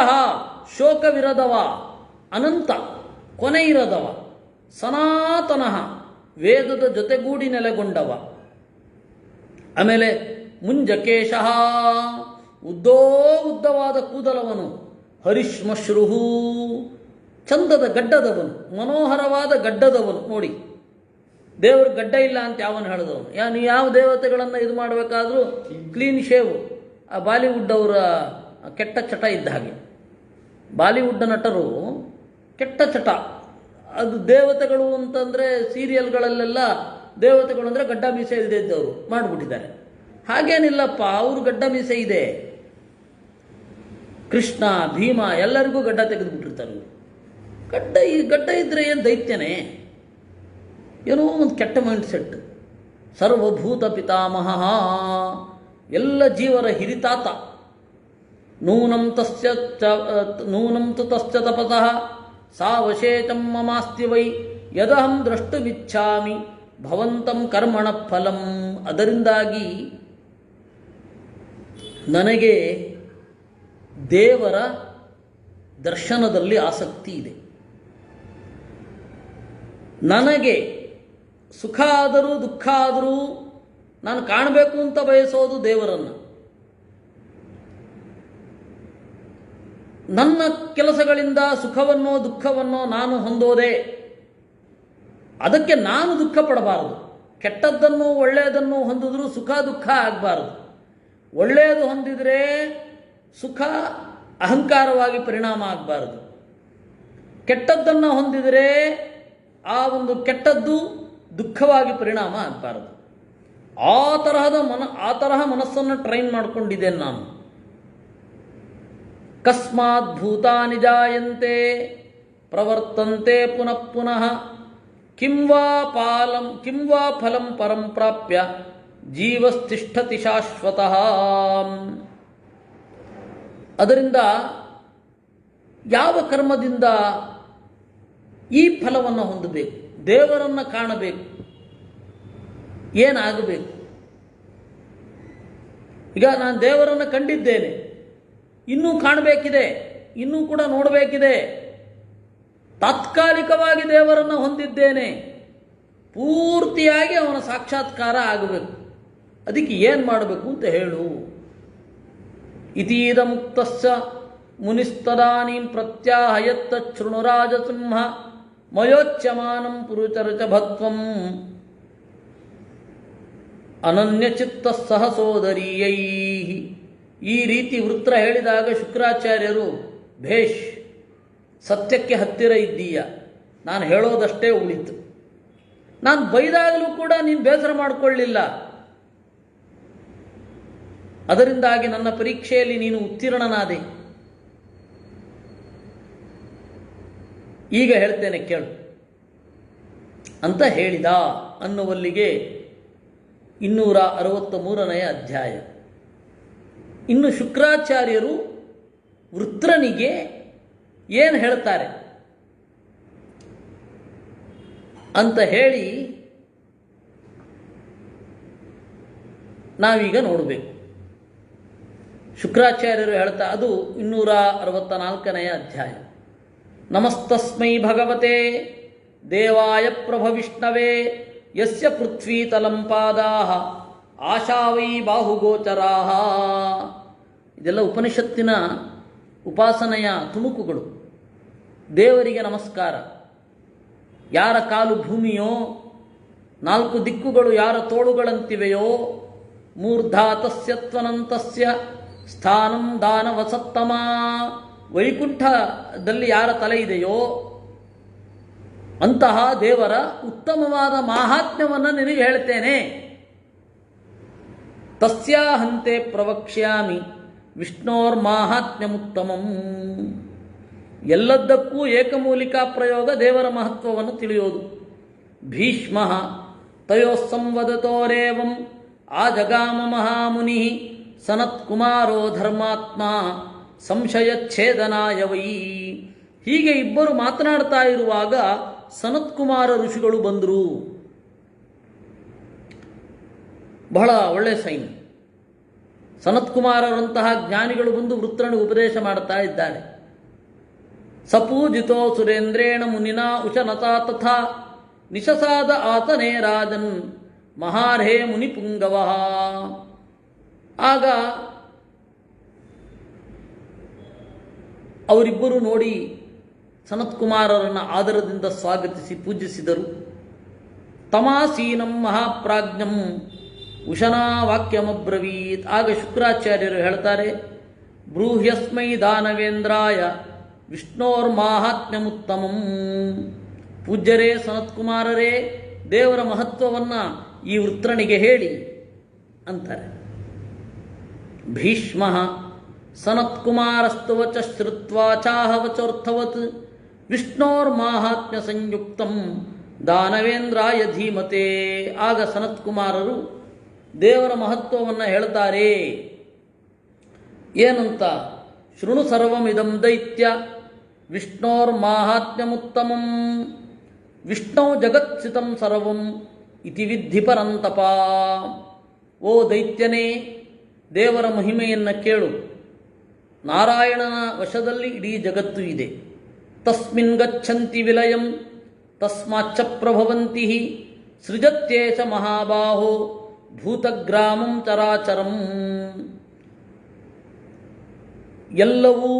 ಶೋಕವಿರದವ, ಅನಂತ ಕೊನೆಯಿರದವ, ಸನಾತನಃ ವೇದದ ಜೊತೆಗೂಡಿ ನೆಲೆಗೊಂಡವ. ಆಮೇಲೆ ಮುಂಜಕೇಶ ಉದ್ದವಾದ ಕೂದಲವನು, ಹರಿಶ್ಮಶ್ರು ಚಂದದ ಗಡ್ಡದವನು, ಮನೋಹರವಾದ ಗಡ್ಡದವನು. ನೋಡಿ, ದೇವರು ಗಡ್ಡ ಇಲ್ಲ ಅಂತ ಯಾವನು ಹೇಳಿದವನು? ನೀವು ಯಾವ ದೇವತೆಗಳನ್ನು ಇದು ಮಾಡಬೇಕಾದ್ರೂ ಕ್ಲೀನ್ ಶೇವು. ಆ ಬಾಲಿವುಡ್ ಅವರ ಕೆಟ್ಟ ಚಟ ಇದ್ದ ಹಾಗೆ. ಬಾಲಿವುಡ್ ನಟರು ಕೆಟ್ಟ ಚಟ. ಅದು ದೇವತೆಗಳು ಅಂತಂದರೆ ಸೀರಿಯಲ್ಗಳಲ್ಲೆಲ್ಲ ದೇವತೆಗಳು ಅಂದರೆ ಗಡ್ಡ ಮೀಸೆ ಇಲ್ಲದೆ ಇದ್ದವರು ಮಾಡಿಬಿಟ್ಟಿದ್ದಾರೆ. ಹಾಗೇನಿಲ್ಲಪ್ಪ, ಅವರು ಗಡ್ಡ ಮೀಸೆ ಇದೆ. ಕೃಷ್ಣ, ಭೀಮ ಎಲ್ಲರಿಗೂ ಗಡ್ಡ ತೆಗೆದುಬಿಟ್ಟಿರ್ತಾರೆ. ಗಡ್ಡ ಇದ್ದರೆ ಏನು ದೈತ್ಯನೇ? ಏನೋ ಒಂದು ಕೆಟ್ಟ ಮೈಂಡ್ ಸೆಟ್. ಸರ್ವಭೂತ ಪಿತಾಮಹ, ಎಲ್ಲ ಜೀವರ ಹಿರಿತಾತ. ನೂನಂ ತು ತಸ್ಯ ತಪಸಃ ಸಾವಶೇಷಂ ಮಮಾಸ್ತಿ ವೈ ಯದಹಂ ದ್ರಷ್ಟುಮಿಚ್ಛಾಮಿ ಭವಂತಂ ಕರ್ಮಣ ಫಲಂ. ಅದರಿಂದಾಗಿ ನನಗೆ ದೇವರ ದರ್ಶನದಲ್ಲಿ ಆಸಕ್ತಿ ಇದೆ. ನನಗೆ ಸುಖ ಆದರೂ ದುಃಖ ಆದರೂ ನಾನು ಕಾಣಬೇಕು ಅಂತ ಬಯಸೋದು ದೇವರನ್ನು. ನನ್ನ ಕೆಲಸಗಳಿಂದ ಸುಖವನ್ನೋ ದುಃಖವನ್ನೋ ನಾನು ಹೊಂದೋದೆ. ಅದಕ್ಕೆ ನಾನು ದುಃಖ ಪಡಬಾರದು. ಕೆಟ್ಟದ್ದನ್ನು ಒಳ್ಳೆಯದನ್ನು ಹೊಂದಿದ್ರೂ ಸುಖ ದುಃಖ ಆಗಬಾರದು. ಒಳ್ಳೆಯದು ಹೊಂದಿದರೆ ಸುಖ ಅಹಂಕಾರವಾಗಿ ಪರಿಣಾಮ ಆಗಬಾರದು. ಕೆಟ್ಟದ್ದನ್ನು ಹೊಂದಿದರೆ ಆ ಒಂದು ಕೆಟ್ಟದ್ದು ದುಃಖವಾಗಿ ಪರಿಣಾಮ ಆಗಬಾರದು. ಆ ತರಹ ಮನಸ್ಸನ್ನು ಟ್ರೈನ್ ಮಾಡಿಕೊಂಡಿದ್ದೇನೆ ನಾನು. ಕಸ್ಮಾತ್ ಭೂತಾನಿ ಜಾಯಂತೆ ಪ್ರವರ್ತಂತೆ ಪುನಃ ಪುನಃ ಕಿಂ ವಾ ಫಲಂ ಪರಂ ಪ್ರಾಪ್ಯ ಜೀವಸ್ತಿಷ್ಠತಿ ಶಾಶ್ವತಃ. ಅದರಿಂದ ಯಾವ ಕರ್ಮದಿಂದ ಈ ಫಲವನ್ನು ಹೊಂದಬೇಕು, ದೇವರನ್ನು ಕಾಣಬೇಕು, ಏನಾಗಬೇಕು? ಈಗ ನಾನು ದೇವರನ್ನು ಕಂಡಿದ್ದೇನೆ, ಇನ್ನೂ ಕಾಣಬೇಕಿದೆ, ಇನ್ನೂ ಕೂಡ ನೋಡಬೇಕಿದೆ. ತಾತ್ಕಾಲಿಕವಾಗಿ ದೇವರನ್ನು ಹೊಂದಿದ್ದೇನೆ, ಪೂರ್ತಿಯಾಗಿ ಅವನ ಸಾಕ್ಷಾತ್ಕಾರ ಆಗಬೇಕು. ಅದಕ್ಕೆ ಏನು ಮಾಡಬೇಕು ಅಂತ ಹೇಳು. ಇತೀದ ಮುಕ್ತಸ್ಸ ಮುನಿಸ್ತದಾನೀಂ ಪ್ರತ್ಯಾಹಯತ್ತ ಶೃಣುರಾಜಸಿಂಹ ಮಯೋಚ್ಯಮಾನಂ ಪುರುಚರಚಭತ್ವಂ ಅನನ್ಯಚಿತ್ತ ಸಹ ಸೋದರೀಯೈ. ಈ ರೀತಿ ವೃತ್ರ ಹೇಳಿದಾಗ ಶುಕ್ರಾಚಾರ್ಯರು, ಭೇಷ್, ಸತ್ಯಕ್ಕೆ ಹತ್ತಿರ ಇದ್ದೀಯ, ನಾನು ಹೇಳೋದಷ್ಟೇ ಉಳಿತು. ನಾನು ಬೈದಾಗಲೂ ಕೂಡ ನೀನು ಬೇಸರ ಮಾಡಿಕೊಳ್ಳಿಲ್ಲ. ಅದರಿಂದಾಗಿ ನನ್ನ ಪರೀಕ್ಷೆಯಲ್ಲಿ ನೀನು ಉತ್ತೀರ್ಣನಾದೆ. ಈಗ ಹೇಳ್ತೇನೆ ಕೇಳು ಅಂತ ಹೇಳಿದ ಅನ್ನುವಲ್ಲಿಗೆ 263ನೇ ಅಧ್ಯಾಯ. ಇನ್ನು ಶುಕ್ರಾಚಾರ್ಯರು ವೃತ್ರನಿಗೆ ಏನು ಹೇಳ್ತಾರೆ ಅಂತ ಹೇಳಿ ನಾವೀಗ ನೋಡಬೇಕು. ಶುಕ್ರಾಚಾರ್ಯರು ಹೇಳ್ತಾ, ಅದು 264ನೇ ಅಧ್ಯಾಯ. ನಮಸ್ತಸ್ಮೈ ಭಗವತೆ ದೇವಾಯ ಪ್ರಭವಿಷ್ಣವೇ ಯಸ್ಯ ಪೃಥ್ವೀತಲಂ ಪಾದಾಃ ಆಶಾವೈ ಬಾಹುಗೋಚರಾಃ. ಇದೆಲ್ಲ ಉಪನಿಷತ್ತಿನ ಉಪಾಸನೆಯ ತುಣುಕುಗಳು. ದೇವರಿಗೆ ನಮಸ್ಕಾರ. ಯಾರ ಕಾಲು ಭೂಮಿಯೋ, 4 ದಿಕ್ಕುಗಳು ಯಾರ ತೋಳುಗಳಂತಿವೆಯೋ, ಮೂರ್ಧಾತಸ್ಯತ್ವನಂತಸ್ಯ ಸ್ಥಾನಂ ದಾನವಸತ್ತಮ, ವೈಕುಂಠದಲ್ಲಿ ಯಾರ ತಲೆ ಇದೆಯೋ ಅಂತಹ ದೇವರ ಉತ್ತಮವಾದ ಮಾಹಾತ್ಮ್ಯವನ್ನು ನಿನಗೆ ಹೇಳ್ತೇನೆ. ತಸ್ಯಾಹಂತೆ ಪ್ರವಕ್ಷ್ಯಾಮಿ ವಿಷ್ಣೋರ್ಮಾಹಾತ್ಮ್ಯಮುತ್ತಮಂ. ಎಲ್ಲದಕ್ಕೂ ಏಕಮೂಲಿಕಾ ಪ್ರಯೋಗ ದೇವರ ಮಹತ್ವವನ್ನು ತಿಳಿಯೋದು. ಭೀಷ್ಮ ತಯೋಸ್ಸಂವದತೋರೇವಂ ಆಜಗಾಮ ಮಹಾಮುನಿ ಸನತ್ಕುಮಾರೋ ಧರ್ಮಾತ್ಮ ಸಂಶಯಚ್ಛೇದನಾಯ ವೈ. ಹೀಗೆ ಇಬ್ಬರು ಮಾತನಾಡ್ತಾ ಇರುವಾಗ ಸನತ್ಕುಮಾರ ಋಷಿಗಳು ಬಂದರು. ಬಹಳ ಒಳ್ಳೆಯ ಸೈನ್. ಸನತ್ಕುಮಾರರಂತಹ ಜ್ಞಾನಿಗಳು ಬಂದು ವೃತ್ರನಿಗೆ ಉಪದೇಶ ಮಾಡ್ತಾ ಇದ್ದಾರೆ. ಸಪೂಜಿತೋ ಸುರೇಂದ್ರೇಣ ಮುನಿನಾ ಉಶನತಾ ತಥಾ ನಿಶಸಾದ ಆತನೇ ರಾಜನ್ ಮಹಾರ್ಹೇ ಮುನಿಪುಂಗವ. ಆಗ ಅವರಿಬ್ಬರು ನೋಡಿ ಸನತ್ಕುಮಾರರನ್ನು ಆದರದಿಂದ ಸ್ವಾಗತಿಸಿ ಪೂಜಿಸಿದರು. ತಮಾಸೀನಂ ಮಹಾಪ್ರಾಜ್ಞಂ ಉಶನಾ ವಾಕ್ಯಮಬ್ರವೀತ್. ಆಗ ಶುಕ್ರಾಚಾರ್ಯರು ಹೇಳ್ತಾರೆ, ಬ್ರೂಹ್ಯಸ್ಮೈ ದಾನವೇಂದ್ರಾಯ ವಿಷ್ಣೋರ್ಮಾಹಾತ್ಮ್ಯಮುತ್ತಮಂ. ಪೂಜ್ಯರೇ, ಸನತ್ಕುಮಾರರೇ, ದೇವರ ಮಹತ್ವವನ್ನು ಈ ವೃತ್ರನಿಗೆ ಹೇಳಿ ಅಂತಾರೆ. ಭೀಷ್ಮ ಸನತ್ಕುಮಾರಸ್ತು ವಚ ಶ್ರುತ್ವಾ ಚಾಹ ವಚೋರ್ಥವತ್ ವಿಷ್ಣೋರ್ಮಾಹಾತ್ಮ್ಯ ಸಂಯುಕ್ತಂ ದಾನವೇಂದ್ರಾಯ ಧೀಮತೆ. ಆಗ ಸನತ್ಕುಮಾರರು ದೇವರ ಮಹತ್ವವನ್ನು ಹೇಳ್ತಾರೆ. ಏನಂತ? ಶೃಣು ಸರ್ವಮಿದಂ ದೈತ್ಯ ವಿಷ್ಣೋರ್ಮಾಹಾತ್ಮ್ಯಮುತ್ತಮಂ ವಿಷ್ಣೋ ಜಗತ್ಸಿತಂ ಸರ್ವಂ ಇತಿ ವಿದ್ಧಿ ಪರಂತಪ. ಓ ದೈತ್ಯನೇ, ದೇವರ ಮಹಿಮೆಯನ್ನು ಕೇಳು. ನಾರಾಯಣನ ವಶದಲ್ಲಿ ಇಡೀ ಜಗತ್ತು ಇದೆ. ತಸ್ಮಿನ್ ಗಚ್ಚಂತಿ ವಿಲಯಂ ತಸ್ಮಾಚ್ಚ ಪ್ರಭವಂತಿ ಸೃಜತ್ಯೇಷ ಮಹಾಬಾಹೋ ಭೂತಗ್ರಾಮಂ ಚರಾಚರಂ. ಎಲ್ಲವೂ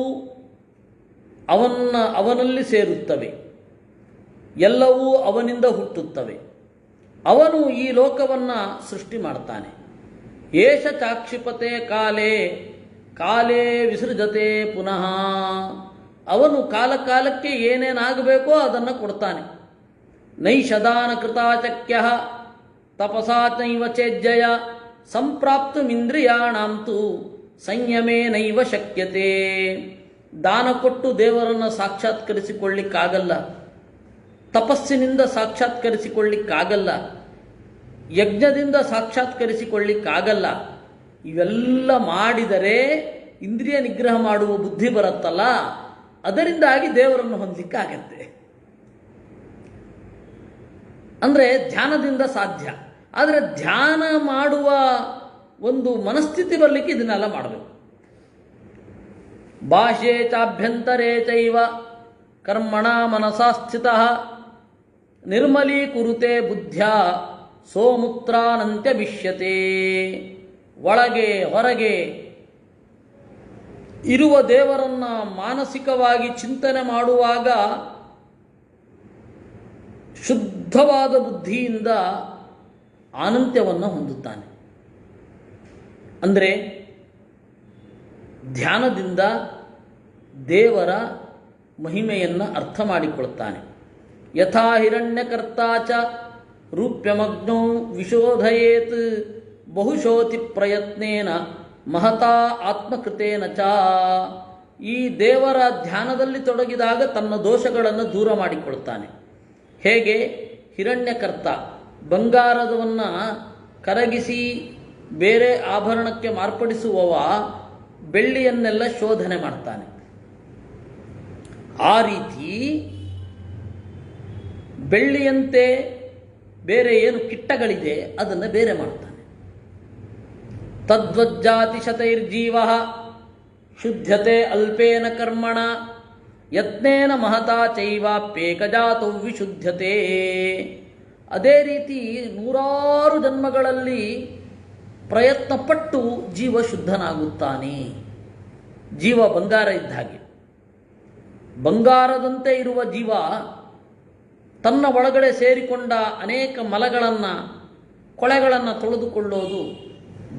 ಅವನಲ್ಲಿ ಸೇರುತ್ತವೆ, ಎಲ್ಲವೂ ಅವನಿಂದ ಹುಟ್ಟುತ್ತವೆ. ಅವನು ಈ ಲೋಕವನ್ನು ಸೃಷ್ಟಿ ಮಾಡ್ತಾನೆ. ಏಷ ಚಾಕ್ಷಿಪತೆ ಕಾಲೇ ಕಾಲೇ ವಿಸೃಜತೆ ಪುನಃ. ಅವನು ಕಾಲಕಾಲಕ್ಕೆ ಏನೇನಾಗಬೇಕೋ ಅದನ್ನು ಕೊಡ್ತಾನೆ. ನೈಷದಾನ ಕೃತಾಚಕ್ಯ ತಪಸಾ ನೈವ ಚೇಜ್ಜಯ ಸಂಪ್ರಾಪ್ತುಮಿಂದ್ರಿಯಾಣಾಂತು ಸಂಯಮೇ ನೈವ ಶಕ್ಯತೆ. ದಾನ ಕೊಟ್ಟು ದೇವರನ್ನು ಸಾಕ್ಷಾತ್ಕರಿಸಿಕೊಳ್ಳಿಕ್ಕಾಗಲ್ಲ, ತಪಸ್ಸಿನಿಂದ ಸಾಕ್ಷಾತ್ಕರಿಸಿಕೊಳ್ಳಿಕ್ಕಾಗಲ್ಲ, ಯಜ್ಞದಿಂದ ಸಾಕ್ಷಾತ್ಕರಿಸಿಕೊಳ್ಳಿಕ್ಕಾಗಲ್ಲ. ಇವೆಲ್ಲ ಮಾಡಿದರೆ ಇಂದ್ರಿಯ ನಿಗ್ರಹ ಮಾಡುವ ಬುದ್ಧಿ ಬರುತ್ತಲ್ಲ, ಅದರಿಂದಾಗಿ ದೇವರನ್ನು ಹೊಂದಲಿಕ್ಕಾಗತ್ತೆ. ಅಂದರೆ ಧ್ಯಾನದಿಂದ ಸಾಧ್ಯ. ಆದರೆ ಧ್ಯಾನ ಮಾಡುವ ಒಂದು ಮನಸ್ಥಿತಿ ಬರಲಿಕ್ಕೆ ಇದನ್ನೆಲ್ಲ ಮಾಡಬೇಕು. ಬಾಹ್ಯೇ ಚಾಭ್ಯಂತರೇ ಚೈವ ಕರ್ಮಣ ಮನಸಾ ಸ್ಥಿತಃ ನಿರ್ಮಲೀಕುರುತೆ ಬುದ್ಧ್ಯ ಸೋಮುತ್ರಾನಂತ್ಯಭಿಷ್ಯತೆ. ಒಳಗೆ ಹೊರಗೆ ಇರುವ ದೇವರನ್ನು ಮಾನಸಿಕವಾಗಿ ಚಿಂತನೆ ಮಾಡುವಾಗ ಶುದ್ಧವಾದ ಬುದ್ಧಿಯಿಂದ ಆನಂತ್ಯವನ್ನು ಹೊಂದುತ್ತಾನೆ. ಅಂದರೆ ಧ್ಯಾನದಿಂದ ದೇವರ ಮಹಿಮೆಯನ್ನು ಅರ್ಥ ಮಾಡಿಕೊಳ್ತಾನೆ. ಯಥಾ ಹಿರಣ್ಯಕರ್ತಾಚ ರೂಪ್ಯಮಗ್ನೋ ವಿಶೋಧಯೇತ್ ಬಹುಶೋತಿ ಪ್ರಯತ್ನೇನ ಮಹತಾ ಆತ್ಮಕೃತೇನ ಚ. ಈ ದೇವರ ಧ್ಯಾನದಲ್ಲಿ ತೊಡಗಿದಾಗ ತನ್ನ ದೋಷಗಳನ್ನು ದೂರ ಮಾಡಿಕೊಳ್ತಾನೆ. ಹೇಗೆ? ಹಿರಣ್ಯಕರ್ತ ಬಂಗಾರದವನ್ನು ಕರಗಿಸಿ ಬೇರೆ ಆಭರಣಕ್ಕೆ ಮಾರ್ಪಡಿಸುವವ ಬೆಳ್ಳಿಯನ್ನೆಲ್ಲ ಶೋಧನೆ ಮಾಡ್ತಾನೆ. ಆ ರೀತಿ ಬೆಳ್ಳಿಯಂತೆ ಬೇರೆ ಏನು ಕಿಟ್ಟಗಳಿದೆ ಅದನ್ನು ಬೇರೆ ಮಾಡ್ತಾನೆ. ತದ್ವಜ್ಜಾತಿ ಶತೈರ್ಜೀವ ಶುದ್ಧತೆ ಅಲ್ಪೇನ ಕರ್ಮಣ ಯತ್ನೇನ ಮಹತಾ ಚೈವಾಪ್ಯೇಕಜಾತೌ ವಿಶುದ್ಧತೆ. ಅದೇ ರೀತಿ ನೂರಾರು ಜನ್ಮಗಳಲ್ಲಿ ಪ್ರಯತ್ನಪಟ್ಟು ಜೀವ ಶುದ್ಧನಾಗುತ್ತಾನೆ. ಜೀವ ಬಂಗಾರ ಇದ್ದ ಹಾಗೆ. ಬಂಗಾರದಂತೆ ಇರುವ ಜೀವ ತನ್ನ ಒಳಗಡೆ ಸೇರಿಕೊಂಡ ಅನೇಕ ಮಲಗಳನ್ನು ಕೊಳೆಗಳನ್ನು ತೊಳೆದುಕೊಳ್ಳೋದು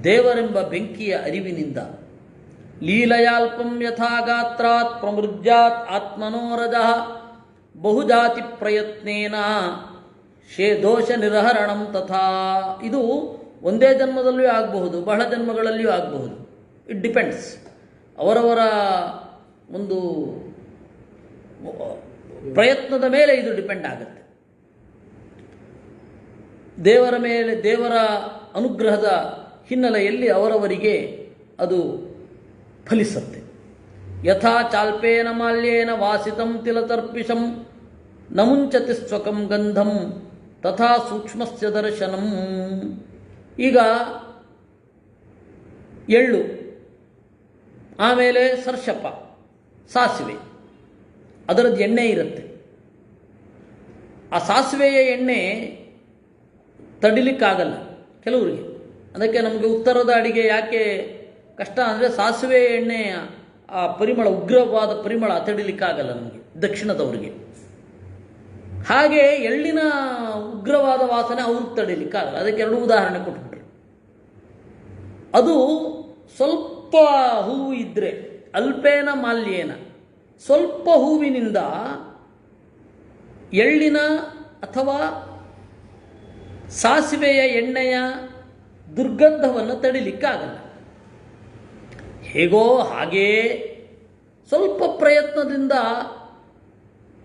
ದೇವರೆಂಬ ಬೆಂಕಿಯ ಅರಿವಿನಿಂದ. ಲೀಲಯಾಲ್ಪಂ ಯಥಾ ಗಾತ್ರಾತ್ ಪ್ರಮೃಜ್ಯಾತ್ ಆತ್ಮನೋರಜಃ ಬಹುಜಾತಿ ಪ್ರಯತ್ನೇನ ದೋಷ ನಿರ್ಹರಣಂ ತಥಾ. ಇದು ಒಂದೇ ಜನ್ಮದಲ್ಲಿಯೂ ಆಗಬಹುದು, ಬಹಳ ಜನ್ಮಗಳಲ್ಲಿಯೂ ಆಗಬಹುದು. It depends. ಅವರವರ ಒಂದು ಪ್ರಯತ್ನದ ಮೇಲೆ ಇದು ಡಿಪೆಂಡ್ ಆಗುತ್ತೆ. ದೇವರ ಮೇಲೆ, ದೇವರ ಅನುಗ್ರಹದ ಹಿನ್ನೆಲೆಯಲ್ಲಿ ಅವರವರಿಗೆ ಅದು ಫಲಿಸುತ್ತೆ. ಯಥಾ ಚಾಲ್ಪೇನ ಮಾಲ್ಯೇನ ವಾಸಿತಂ ತಿಲತರ್ಪಿಷಂ ನ ಮುಂಚತಿ ಸ್ವಕಂ ಗಂಧಂ ತಥಾ ಸೂಕ್ಷ್ಮಸ್ಯ ದರ್ಶನಂ. ಈಗ ಎಳ್ಳು, ಆಮೇಲೆ ಸರ್ಷಪ, ಸಾಸಿವೆ, ಅದರದ್ದು ಎಣ್ಣೆ ಇರುತ್ತೆ. ಆ ಸಾಸಿವೆಯ ಎಣ್ಣೆ ತಡಿಲಿಕ್ಕಾಗಲ್ಲ ಕೆಲವರಿಗೆ. ಅದಕ್ಕೆ ನಮಗೆ ಉತ್ತರದ ಅಡಿಗೆ ಯಾಕೆ ಕಷ್ಟ ಅಂದರೆ ಸಾಸಿವೆ ಎಣ್ಣೆಯ ಆ ಪರಿಮಳ, ಉಗ್ರವಾದ ಪರಿಮಳ ತಡಿಲಿಕ್ಕಾಗಲ್ಲ ನಮಗೆ. ದಕ್ಷಿಣದವರಿಗೆ. ಹಾಗೆ ಎಳ್ಳಿನ ಉಗ್ರವಾದ ವಾಸನೆ ಅವ್ರಿಗೆ ತಡೀಲಿಕ್ಕಾಗಲ್ಲ. ಅದಕ್ಕೆ ಎರಡು ಉದಾಹರಣೆ ಕೊಟ್ಬಿಟ್ರೆ, ಅದು ಸ್ವಲ್ಪ ಹೂವು ಇದ್ದರೆ ಅಲ್ಪೇನ ಮಾಲ್ಯೇನ, ಸ್ವಲ್ಪ ಹೂವಿನಿಂದ ಎಳ್ಳಿನ ಅಥವಾ ಸಾಸಿವೆಯ ಎಣ್ಣೆಯ ದುರ್ಗಂಧವನ್ನು ತಡಿಲಿಕ್ಕಾಗಲ್ಲ. ಹೇಗೋ ಹಾಗೇ ಸ್ವಲ್ಪ ಪ್ರಯತ್ನದಿಂದ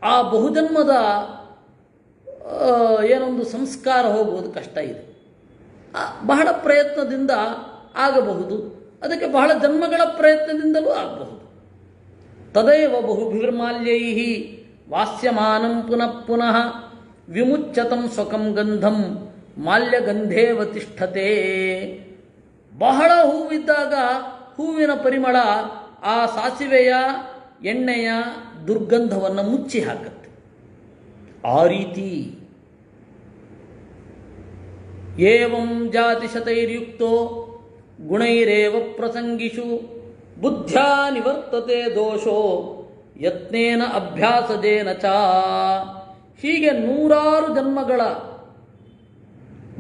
ಆ ಬಹುಜನ್ಮದ ಏನೊಂದು ಸಂಸ್ಕಾರ ಹೋಗುವುದು ಕಷ್ಟ ಇದೆ. ಬಹಳ ಪ್ರಯತ್ನದಿಂದ ಆಗಬಹುದು, ಅದಕ್ಕೆ ಬಹಳ ಜನ್ಮಗಳ ಪ್ರಯತ್ನದಿಂದಲೂ ಆಗಬಹುದು. ತದೇವ ಬಹುಭಿರ್ಮಾಲ್ಯೈ ವಾಸ್ಯಮಾನಂ ಪುನಃ ಪುನಃ ವಿಮುಚ್ಯತಂ ಸ್ವಕಂ ಗಂಧಂ ಮಾಲ್ಯಗಂಧೇವ ತಿಷ್ಠತೆ. ಬಹಳ ಹೂವಿದ್ದಾಗ ಹೂವಿನ ಪರಿಮಳ ಆ ಸಾಸಿವೆಯ ಎಣ್ಣೆಯ ದುರ್ಗಂಧವನ್ನು ಮುಚ್ಚಿ ಹಾಕುತ್ತೆ. ಆ ರೀತಿ ಏವಂ ಜಾತಿಶತೈರ್ಯುಕ್ತೋ ಗುಣೈರೇವ ಪ್ರಸಂಗಿಷು ಬುದ್ಧ್ಯಾ ನಿವರ್ತತೆ ದೋಷೋ ಯತ್ನೇನ ಅಭ್ಯಾಸಜೇನ ಚ. ಹೀಗೆ ನೂರಾರು ಜನ್ಮಗಳ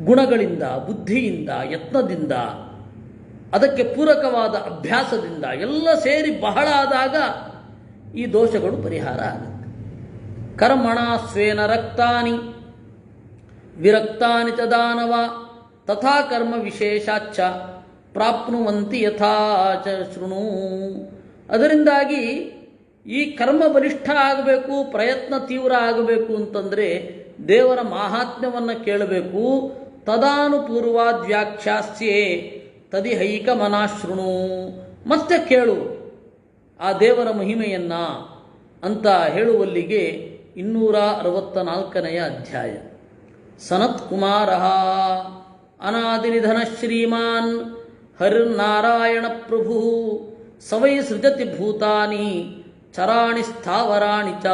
ಗುಣಗಳಿಂದ, ಬುದ್ಧಿಯಿಂದ, ಯತ್ನದಿಂದ, ಅದಕ್ಕೆ ಪೂರಕವಾದ ಅಭ್ಯಾಸದಿಂದ ಎಲ್ಲ ಸೇರಿ ಬಹಳ ಆದಾಗ ಈ ದೋಷಗಳು ಪರಿಹಾರ ಆಗುತ್ತೆ. ಕರ್ಮಣ ಸ್ವೇನ ರಕ್ತಾನಿ ವಿರಕ್ತಾನಿ ಚ ದಾನವ ತಥಾ ಕರ್ಮ ವಿಶೇಷಾಚ್ಚ ಪ್ರಾಪ್ನುವಂತಿ ಯಥಾ ಚ ಶೃಣು. ಅದರಿಂದಾಗಿ ಈ ಕರ್ಮ ಬಲಿಷ್ಠ ಆಗಬೇಕು, ಪ್ರಯತ್ನ ತೀವ್ರ ಆಗಬೇಕು ಅಂತಂದರೆ ದೇವರ ಮಾಹಾತ್ಮ್ಯವನ್ನು ಕೇಳಬೇಕು. ತದಾನುಪೂರ್ವಾದ್ವ್ಯಾಖ್ಯಾಸ್ಯೆ ತದಿಹೈಕ ಮನಾಶೃಣು. ಮತ್ತೆ ಕೇಳು ಆ ದೇವರ ಮಹಿಮೆಯನ್ನ ಅಂತ ಹೇಳುವಲ್ಲಿಗೆ 264ನೇ ಅಧ್ಯಾಯ. ಸನತ್ ಕುಮಾರ ಅನಾದಿನಿಧನ ಶ್ರೀಮಾನ್ ಹರಿರ್ನಾರಾಯಣ ಪ್ರಭು ಸವೈ ಸೃಜತಿ ಭೂತಾನಿ ಚರಾಣಿ ಸ್ಥಾವರಾಣಿ ಚ.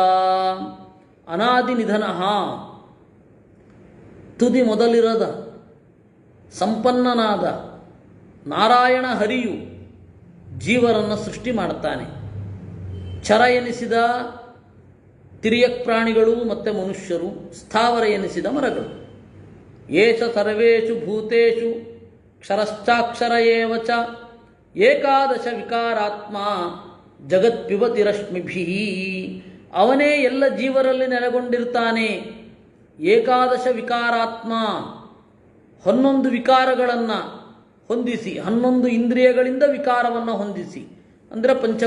ಅನಾದಿನಿಧನ, ತುದಿ ಮೊದಲಿರದ ಸಂಪನ್ನನಾದ ನಾರಾಯಣ ಹರಿಯು ಜೀವರನ್ನು ಸೃಷ್ಟಿ ಮಾಡುತ್ತಾನೆ. ಚರ ಎನಿಸಿದ ತಿರ್ಯಕ್ ಪ್ರಾಣಿಗಳು ಮತ್ತು ಮನುಷ್ಯರು, ಸ್ಥಾವರ ಎನಿಸಿದ ಮರಗಳು. ಏಷ ಸರ್ವೇಷು ಭೂತೇಷು ಕ್ಷರಶ್ಚಾಕ್ಷರ ಏವ ಚ ಏಕಾದಶ ವಿಕಾರಾತ್ಮ ಜಗತ್ಪಿಬತಿ ರಶ್ಮಿಭಿ. ಅವನೇ ಎಲ್ಲ ಜೀವರಲ್ಲಿ ನೆಲೆಗೊಂಡಿರ್ತಾನೆ. ಏಕಾದಶ ವಿಕಾರಾತ್ಮ, 11 ವಿಕಾರಗಳನ್ನು ಹೊಂದಿಸಿ, 11 ಇಂದ್ರಿಯಗಳಿಂದ ವಿಕಾರವನ್ನು ಹೊಂದಿಸಿ, ಅಂದರೆ ಪಂಚ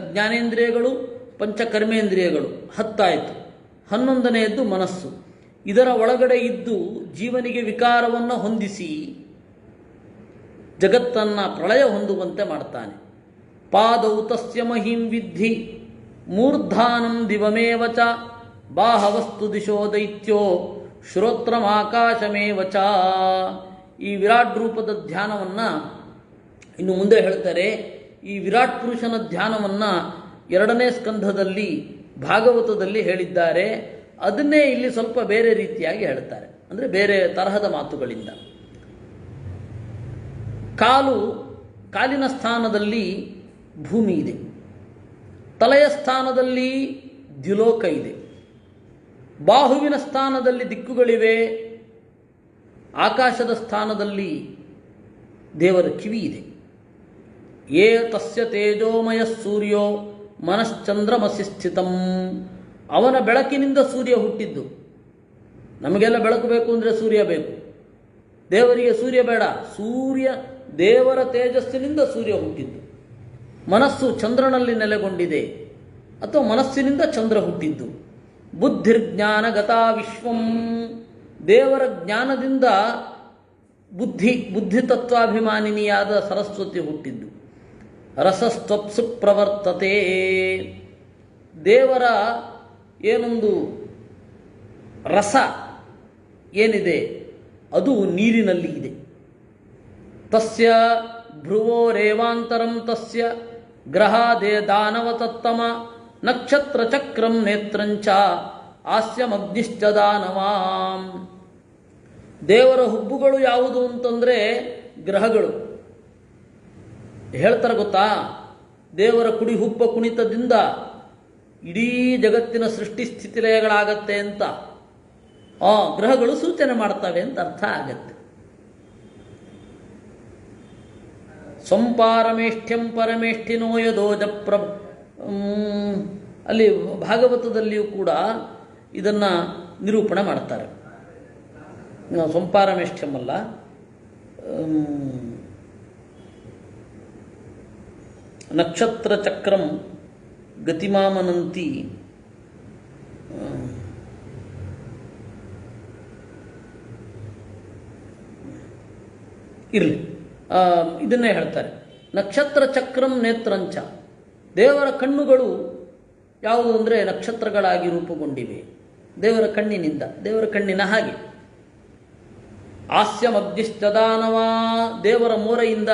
ಜ್ಞಾನೇಂದ್ರಿಯಗಳು, ಪಂಚಕರ್ಮೇಂದ್ರಿಯಗಳು 10 ಆಯಿತು. 11ನೇದ್ದು ಮನಸ್ಸು. ಇದರ ಒಳಗಡೆ ಇದ್ದು ಜೀವನಿಗೆ ವಿಕಾರವನ್ನು ಹೊಂದಿಸಿ ಜಗತ್ತನ್ನು ಪ್ರಳಯ ಹೊಂದುವಂತೆ ಮಾಡ್ತಾನೆ. ಪಾದೌ ತಸ್ಯ ಮಹಿಂ ವಿದ್ಧಿ ಮೂರ್ಧಾನಂ ದಿವಮೇವ ಚ ಬಾಹವಸ್ತು ದಿಶೋ ದೈತ್ಯೋ ಶ್ರೋತ್ರಮಾಕಾಶಮೇವ ಚ. ಈ ವಿರಾಟ್ ರೂಪದ ಧ್ಯಾನವನ್ನು ಇನ್ನು ಮುಂದೆ ಹೇಳ್ತಾರೆ. ಈ ವಿರಾಟ್ ಪುರುಷನ ಧ್ಯಾನವನ್ನು 2ನೇ ಸ್ಕಂಧದಲ್ಲಿ ಭಾಗವತದಲ್ಲಿ ಹೇಳಿದ್ದಾರೆ. ಅದನ್ನೇ ಇಲ್ಲಿ ಸ್ವಲ್ಪ ಬೇರೆ ರೀತಿಯಾಗಿ ಹೇಳ್ತಾರೆ, ಅಂದರೆ ಬೇರೆ ತರಹದ ಮಾತುಗಳಿಂದ. ಕಾಲಿನ ಸ್ಥಾನದಲ್ಲಿ ಭೂಮಿ ಇದೆ, ತಲೆಯ ಸ್ಥಾನದಲ್ಲಿ ದ್ಯುಲೋಕ ಇದೆ, ಬಾಹುವಿನ ಸ್ಥಾನದಲ್ಲಿ ದಿಕ್ಕುಗಳಿವೆ, ಆಕಾಶದ ಸ್ಥಾನದಲ್ಲಿ ದೇವರ ಕಿವಿ ಇದೆ. ಯೇ ತಸ್ಯ ತೇಜೋಮಯ ಸೂರ್ಯೋ ಮನಶ್ಚಂದ್ರಮಸಿ ಸ್ಥಿತಂ. ಅವನ ಬೆಳಕಿನಿಂದ ಸೂರ್ಯ ಹುಟ್ಟಿದ್ದು. ನಮಗೆಲ್ಲ ಬೆಳಕು ಬೇಕು ಅಂದರೆ ಸೂರ್ಯ ಬೇಕು, ದೇವರಿಗೆ ಸೂರ್ಯ ಬೇಡ. ದೇವರ ತೇಜಸ್ಸಿನಿಂದ ಸೂರ್ಯ ಹುಟ್ಟಿದ್ದು. ಮನಸ್ಸು ಚಂದ್ರನಲ್ಲಿ ನೆಲೆಗೊಂಡಿದೆ, ಅಥವಾ ಮನಸ್ಸಿನಿಂದ ಚಂದ್ರ ಹುಟ್ಟಿದ್ದು. ಬುದ್ಧಿರ್ಜ್ಞಾನಗತಾ ವಿಶ್ವಂ. ದೇವರ ಜ್ಞಾನದಿಂದ ಬುದ್ಧಿ ತತ್ವಾಭಿಮಾನಿನಿಯಾದ ಸರಸ್ವತಿ ಹುಟ್ಟಿದ್ದು. ರಸಸ್ತ್ವಪ್ಸು ಪ್ರವರ್ತತೆ. ದೇವರ ಏನೊಂದು ರಸ ಏನಿದೆ ಅದು ನೀರಿನಲ್ಲಿ ಇದೆ. ತಸ್ಯ ಭ್ರುವೋ ರೇವಾಂತರಂ ತಸ್ಯ ಗ್ರಹಾದೇ ದಾನವತತ್ತಮ ನಕ್ಷತ್ರ ಚಕ್ರಂ ನೇತ್ರಂಚ ಹಾಸ್ಯಮಗ್ನಿಶ್ಚ ದಾನವಾಂ. ದೇವರ ಹುಬ್ಬುಗಳು ಯಾವುದು ಅಂತಂದರೆ ಗ್ರಹಗಳು. ಹೇಳ್ತಾರೆ ಗೊತ್ತಾ, ದೇವರ ಕುಡಿ ಹುಬ್ಬ ಕುಣಿತದಿಂದ ಇಡೀ ಜಗತ್ತಿನ ಸೃಷ್ಟಿ ಸ್ಥಿತಿಲಯಗಳಾಗತ್ತೆ ಅಂತ ಆ ಗ್ರಹಗಳು ಸೂಚನೆ ಮಾಡ್ತವೆ ಅಂತ ಅರ್ಥ ಆಗತ್ತೆ. ಸಂಪಾರಮೇಷ್ಠ್ಯಂ ಪರಮೇಷ್ಠಿನೋ ಯದೋಜ ಅಲ್ಲಿ ಭಾಗವತದಲ್ಲಿಯೂ ಕೂಡ ಇದನ್ನು ನಿರೂಪಣೆ ಮಾಡ್ತಾರೆ. ಸಂಪಾರಮೇಷ್ಠ್ಯಂ ಅಲ್ಲ, ನಕ್ಷತ್ರ ಚಕ್ರಂ ಗತಿಮಾಮನಂತಿ ಇರಲಿ, ಇದನ್ನೇ ಹೇಳ್ತಾರೆ. ನಕ್ಷತ್ರ ಚಕ್ರಂ ನೇತ್ರಂಚ, ದೇವರ ಕಣ್ಣುಗಳು ಯಾವುದು ಅಂದರೆ ನಕ್ಷತ್ರಗಳಾಗಿ ರೂಪುಗೊಂಡಿವೆ ದೇವರ ಕಣ್ಣಿನಿಂದ, ದೇವರ ಕಣ್ಣಿನ ಹಾಗೆ. ಆಸ್ಯಮಗ್ನಿಶ್ಚದಾನವ, ದೇವರ ಮೋರೆಯಿಂದ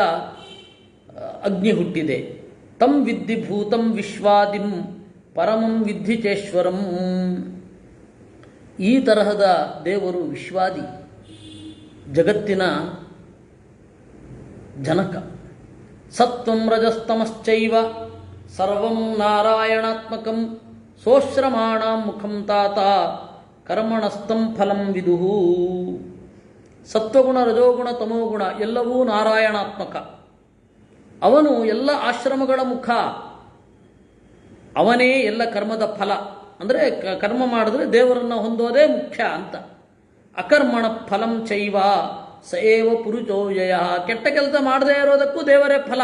ಅಗ್ನಿ ಹುಟ್ಟಿದೆ. ತಂ ವಿದ್ಧಿ ಭೂತಂ ವಿಶ್ವಾದಿಂ ಪರಮಂ ವಿದ್ಧಿ ಚೇಶ್ವರಂ, ಈ ತರಹದ ದೇವರು ವಿಶ್ವಾದಿ, ಜಗತ್ತಿನ ಜನಕ. ಸತ್ವಂ ರಜಸ್ತಮಶ್ಚೈವ ಸರ್ವಂ ನಾರಾಯಣಾತ್ಮಕಂ ಸೋಶ್ರಮಾಣಾಂ ಮುಖಂ ತಾತ ಕರ್ಮಣಸ್ತಂ ಫಲಂ ವಿದುಹು. ಸತ್ವಗುಣ ರಜೋಗುಣ ತಮೋಗುಣ ಎಲ್ಲವೂ ನಾರಾಯಣಾತ್ಮಕ. ಅವನು ಎಲ್ಲ ಆಶ್ರಮಗಳ ಮುಖ, ಅವನೇ ಎಲ್ಲ ಕರ್ಮದ ಫಲ. ಅಂದರೆ ಕರ್ಮ ಮಾಡಿದ್ರೆ ದೇವರನ್ನು ಹೊಂದೋದೇ ಮುಖ್ಯ ಅಂತ. ಅಕರ್ಮಣ ಫಲಂ ಚೈವ ಸಏವ ಪುರುಷೋಯಯ, ಕೆಟ್ಟ ಕೆಲಸ ಮಾಡದೇ ಇರೋದಕ್ಕೂ ದೇವರೇ ಫಲ.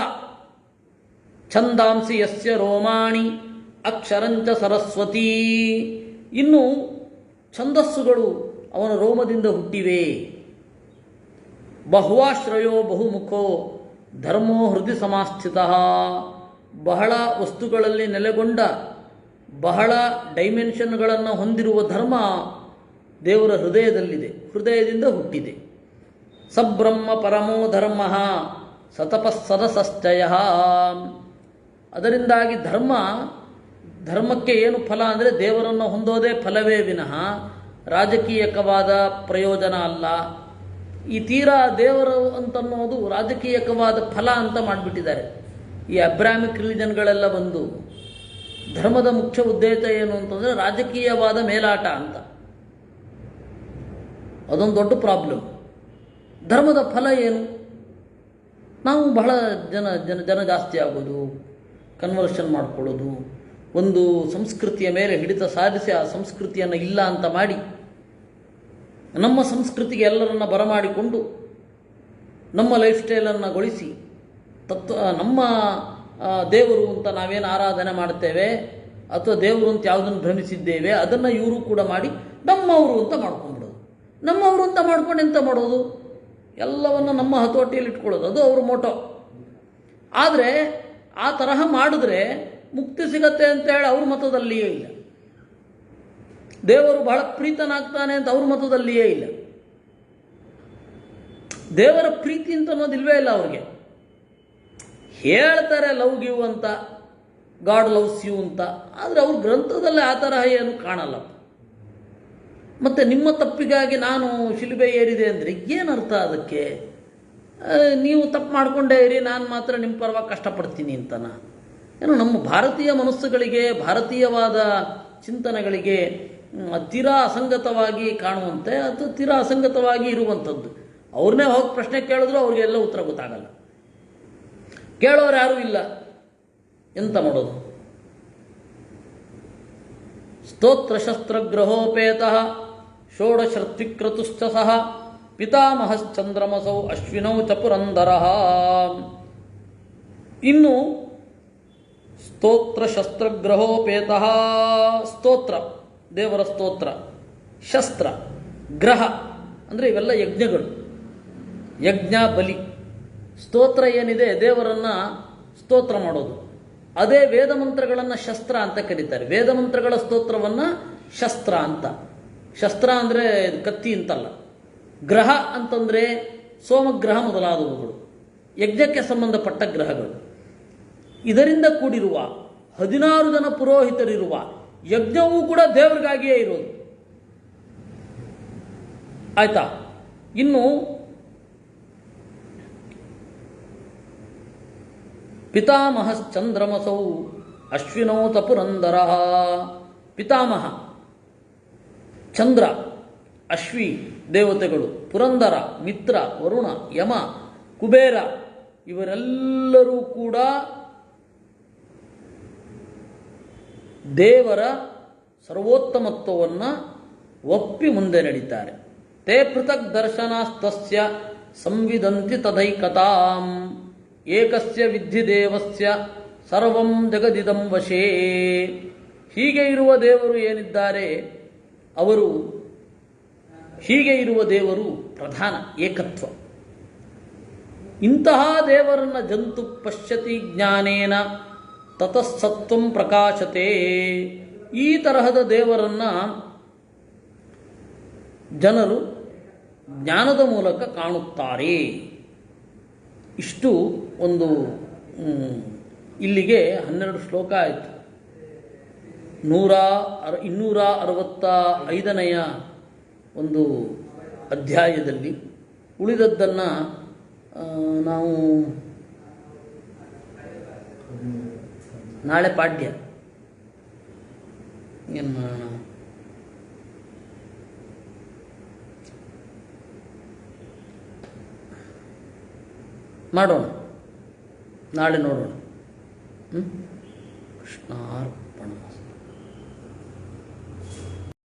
ಛಂದಾಂಸಿ ಯಸ್ಯ ರೋಮಾಣಿ ಅಕ್ಷರಂಚ ಸರಸ್ವತಿ, ಇನ್ನು ಛಂದಸ್ಸುಗಳು ಅವನ ರೋಮದಿಂದ ಹುಟ್ಟಿವೆ. ಬಹುವಾಶ್ರಯೋ ಬಹುಮುಖೋ ಧರ್ಮೋ ಹೃದಯ ಸಮಾಸ್ಥಿತ, ಬಹಳ ವಸ್ತುಗಳಲ್ಲಿ ನೆಲೆಗೊಂಡ ಬಹಳ ಡೈಮೆನ್ಷನ್ಗಳನ್ನು ಹೊಂದಿರುವ ಧರ್ಮ ದೇವರ ಹೃದಯದಲ್ಲಿದೆ, ಹೃದಯದಿಂದ ಹುಟ್ಟಿದೆ. ಸಬ್ರಹ್ಮ ಪರಮೋ ಧರ್ಮ ಸತಪಸ್ಸರಸಶ್ಚಯ, ಅದರಿಂದಾಗಿ ಧರ್ಮಕ್ಕೆ ಏನು ಫಲ ಅಂದರೆ ದೇವರನ್ನು ಹೊಂದೋದೇ ಫಲವೇ ವಿನಃ ರಾಜಕೀಯಕವಾದ ಪ್ರಯೋಜನ ಅಲ್ಲ. ಈ ತೀರಾ ದೇವರು ಅಂತನ್ನೋದು ರಾಜಕೀಯಕವಾದ ಫಲ ಅಂತ ಮಾಡಿಬಿಟ್ಟಿದ್ದಾರೆ. ಈ ಅಬ್ರಾಮಿಕ್ ರಿಲಿಜನ್ಗಳೆಲ್ಲ ಬಂದು ಧರ್ಮದ ಮುಖ್ಯ ಉದ್ದೇಶ ಏನು ಅಂತಂದರೆ ರಾಜಕೀಯವಾದ ಮೇಲಾಟ ಅಂತ. ಅದೊಂದು ದೊಡ್ಡ ಪ್ರಾಬ್ಲಮ್. ಧರ್ಮದ ಫಲ ಏನು? ನಾವು ಬಹಳ ಜನ ಜಾಸ್ತಿ ಆಗೋದು, ಕನ್ವರ್ಷನ್ ಮಾಡ್ಕೊಳ್ಳೋದು, ಒಂದು ಸಂಸ್ಕೃತಿಯ ಮೇಲೆ ಹಿಡಿತ ಸಾಧಿಸಿ ಆ ಸಂಸ್ಕೃತಿಯನ್ನು ಇಲ್ಲ ಅಂತ ಮಾಡಿ ನಮ್ಮ ಸಂಸ್ಕೃತಿಗೆ ಎಲ್ಲರನ್ನ ಬರಮಾಡಿಕೊಂಡು ನಮ್ಮ ಲೈಫ್ ಸ್ಟೈಲನ್ನು ಗೊಳಿಸಿ ನಮ್ಮ ದೇವರು ಅಂತ ನಾವೇನು ಆರಾಧನೆ ಮಾಡ್ತೇವೆ ಅಥವಾ ದೇವರು ಅಂತ ಯಾವುದನ್ನು ಭ್ರಮಿಸಿದ್ದೇವೆ ಅದನ್ನು ಇವರು ಕೂಡ ಮಾಡಿ ನಮ್ಮವರು ಅಂತ ಮಾಡ್ಕೊಂಡ್ಬಿಡೋದು. ನಮ್ಮವರು ಅಂತ ಮಾಡ್ಕೊಂಡು ಎಂತ ಮಾಡೋದು? ಎಲ್ಲವನ್ನು ನಮ್ಮ ಹತೋಟಿಯಲ್ಲಿ ಇಟ್ಕೊಳ್ಳೋದು, ಅದು ಅವ್ರ ಮೋಟೋ. ಆದರೆ ಆ ತರಹ ಮಾಡಿದ್ರೆ ಮುಕ್ತಿ ಸಿಗತ್ತೆ ಅಂತೇಳಿ ಅವ್ರ ಮತದಲ್ಲಿಯೇ ಇಲ್ಲ. ದೇವರು ಬಹಳ ಪ್ರೀತನಾಗ್ತಾನೆ ಅಂತ ಅವ್ರ ಮತದಲ್ಲಿಯೇ ಇಲ್ಲ. ದೇವರ ಪ್ರೀತಿ ಅಂತ ಅನ್ನೋದಿಲ್ವೇ ಇಲ್ಲ ಅವ್ರಿಗೆ. ಹೇಳ್ತಾರೆ ಲವ್ ಗಿವ್ ಅಂತ, ಗಾಡ್ ಲವ್ಸ್ ಯು ಅಂತ, ಆದರೆ ಅವ್ರ ಗ್ರಂಥದಲ್ಲಿ ಆ ತರಹ ಏನು ಕಾಣಲ್ಲ. ಮತ್ತು ನಿಮ್ಮ ತಪ್ಪಿಗಾಗಿ ನಾನು ಶಿಲುಬೆ ಏರಿದೆ ಅಂದರೆ ಏನರ್ಥ ಅದಕ್ಕೆ? ನೀವು ತಪ್ಪು ಮಾಡಿಕೊಂಡೇ ಇರಿ, ನಾನು ಮಾತ್ರ ನಿಮ್ಮ ಪರವಾಗಿ ಕಷ್ಟಪಡ್ತೀನಿ ಅಂತನ? ಏನು ನಮ್ಮ ಭಾರತೀಯ ಮನಸ್ಸುಗಳಿಗೆ, ಭಾರತೀಯವಾದ ಚಿಂತನೆಗಳಿಗೆ ತೀರಾ ಅಸಂಗತವಾಗಿ ಕಾಣುವಂತೆ ಅಥವಾ ತೀರಾ ಅಸಂಗತವಾಗಿ ಇರುವಂಥದ್ದು. ಅವ್ರನ್ನೇ ಹೋಗಿ ಪ್ರಶ್ನೆ ಕೇಳಿದ್ರು ಅವ್ರಿಗೆಲ್ಲ ಉತ್ತರ ಗೊತ್ತಾಗಲ್ಲ, ಕೇಳೋರು ಯಾರೂ ಇಲ್ಲ. ಎಂತ ಮಾಡೋದು? ಸ್ತೋತ್ರ ಶಸ್ತ್ರಗ್ರಹೋಪೇತ ಷೋಡಶರ್ತ್ವಿಕ್ರತುಶ್ಚ ಸಹ ಪಿತಾಮಹಶ್ಚಂದ್ರಮಸೌ ಅಶ್ವಿನೌ ಚ ಪುರಂದರಃ. ಇನ್ನು ಸ್ತೋತ್ರ ಶಸ್ತ್ರಗ್ರಹೋಪೇತ, ಸ್ತೋತ್ರ ದೇವರ ಸ್ತೋತ್ರ, ಶಸ್ತ್ರ ಗ್ರಹ ಅಂದರೆ ಇವೆಲ್ಲ ಯಜ್ಞಗಳು, ಯಜ್ಞ ಬಲಿ. ಸ್ತೋತ್ರ ಏನಿದೆ ದೇವರನ್ನು ಸ್ತೋತ್ರ ಮಾಡೋದು, ಅದೇ ವೇದ ಮಂತ್ರಗಳನ್ನು ಶಸ್ತ್ರ ಅಂತ ಕರೀತಾರೆ. ವೇದ ಮಂತ್ರಗಳ ಸ್ತೋತ್ರವನ್ನು ಶಸ್ತ್ರ ಅಂತ. ಶಸ್ತ್ರ ಅಂದರೆ ಕತ್ತಿ ಅಂತಲ್ಲ. ಗ್ರಹ ಅಂತಂದರೆ ಸೋಮಗ್ರಹ ಮೊದಲಾದವುಗಳು, ಯಜ್ಞಕ್ಕೆ ಸಂಬಂಧಪಟ್ಟ ಗ್ರಹಗಳು. ಇದರಿಂದ ಕೂಡಿರುವ 16 ಜನ ಪುರೋಹಿತರಿರುವ ಯಜ್ಞವೂ ಕೂಡ ದೇವರಿಗಾಗಿಯೇ ಇರೋದು. ಆಯ್ತಾ? ಇನ್ನು ಪಿತಾಮಹಶ್ಚಂದ್ರಮಸೌ ಅಶ್ವಿನೋತ ಪುರಂದರ. ಪಿತಾಮಹ ಚಂದ್ರ, ಅಶ್ವಿ ದೇವತೆಗಳು, ಪುರಂದರ ಮಿತ್ರ ವರುಣ, ಯಮ, ಕುಬೇರ ಇವರೆಲ್ಲರೂ ಕೂಡ ದೇವರ ಸರ್ವೋತ್ತಮತ್ವವನ್ನು ಒಪ್ಪಿ ಮುಂದೆ ನಡೀತಾರೆ. ತೇ ಪೃಥಕ್ ದರ್ಶನಾಸ್ತಸ್ಯ ಸಂವಿದಂತಿ ತದೈಕತಾಂ ಏಕಸ್ಯ ವಿದ್ಧಿ ದೇವಸ್ಯ ಸರ್ವಂ ಜಗದಿದಂ ವಶೇ. ಹೀಗೆ ಇರುವ ದೇವರು ಏನಿದ್ದಾರೆ ಅವರು, ಹೀಗೆ ಇರುವ ದೇವರು ಪ್ರಧಾನ ಏಕತ್ವ. ಇಂತಹ ದೇವರನ್ನು ಜಂತು ಪಶ್ಯತಿ ಜ್ಞಾನೇನ ತತಸ್ಸತ್ವಂ ಪ್ರಕಾಶತೆ. ಈ ತರಹದ ದೇವರನ್ನು ಜನರು ಜ್ಞಾನದ ಮೂಲಕ ಕಾಣುತ್ತಾರೆ. ಇಷ್ಟು ಒಂದು ಇಲ್ಲಿಗೆ 12 ಶ್ಲೋಕ ಆಯಿತು. 265ನೆಯ ಒಂದು ಅಧ್ಯಾಯದಲ್ಲಿ ಉಳಿದದ್ದನ್ನು ನಾವು ನಾಳೆ ಪಾಠ್ಯ ಏನು ಮಾಡೋಣ, ನಾಳೆ ನೋಡೋಣ. ಕೃಷ್ಣಾರ್ಪಣ.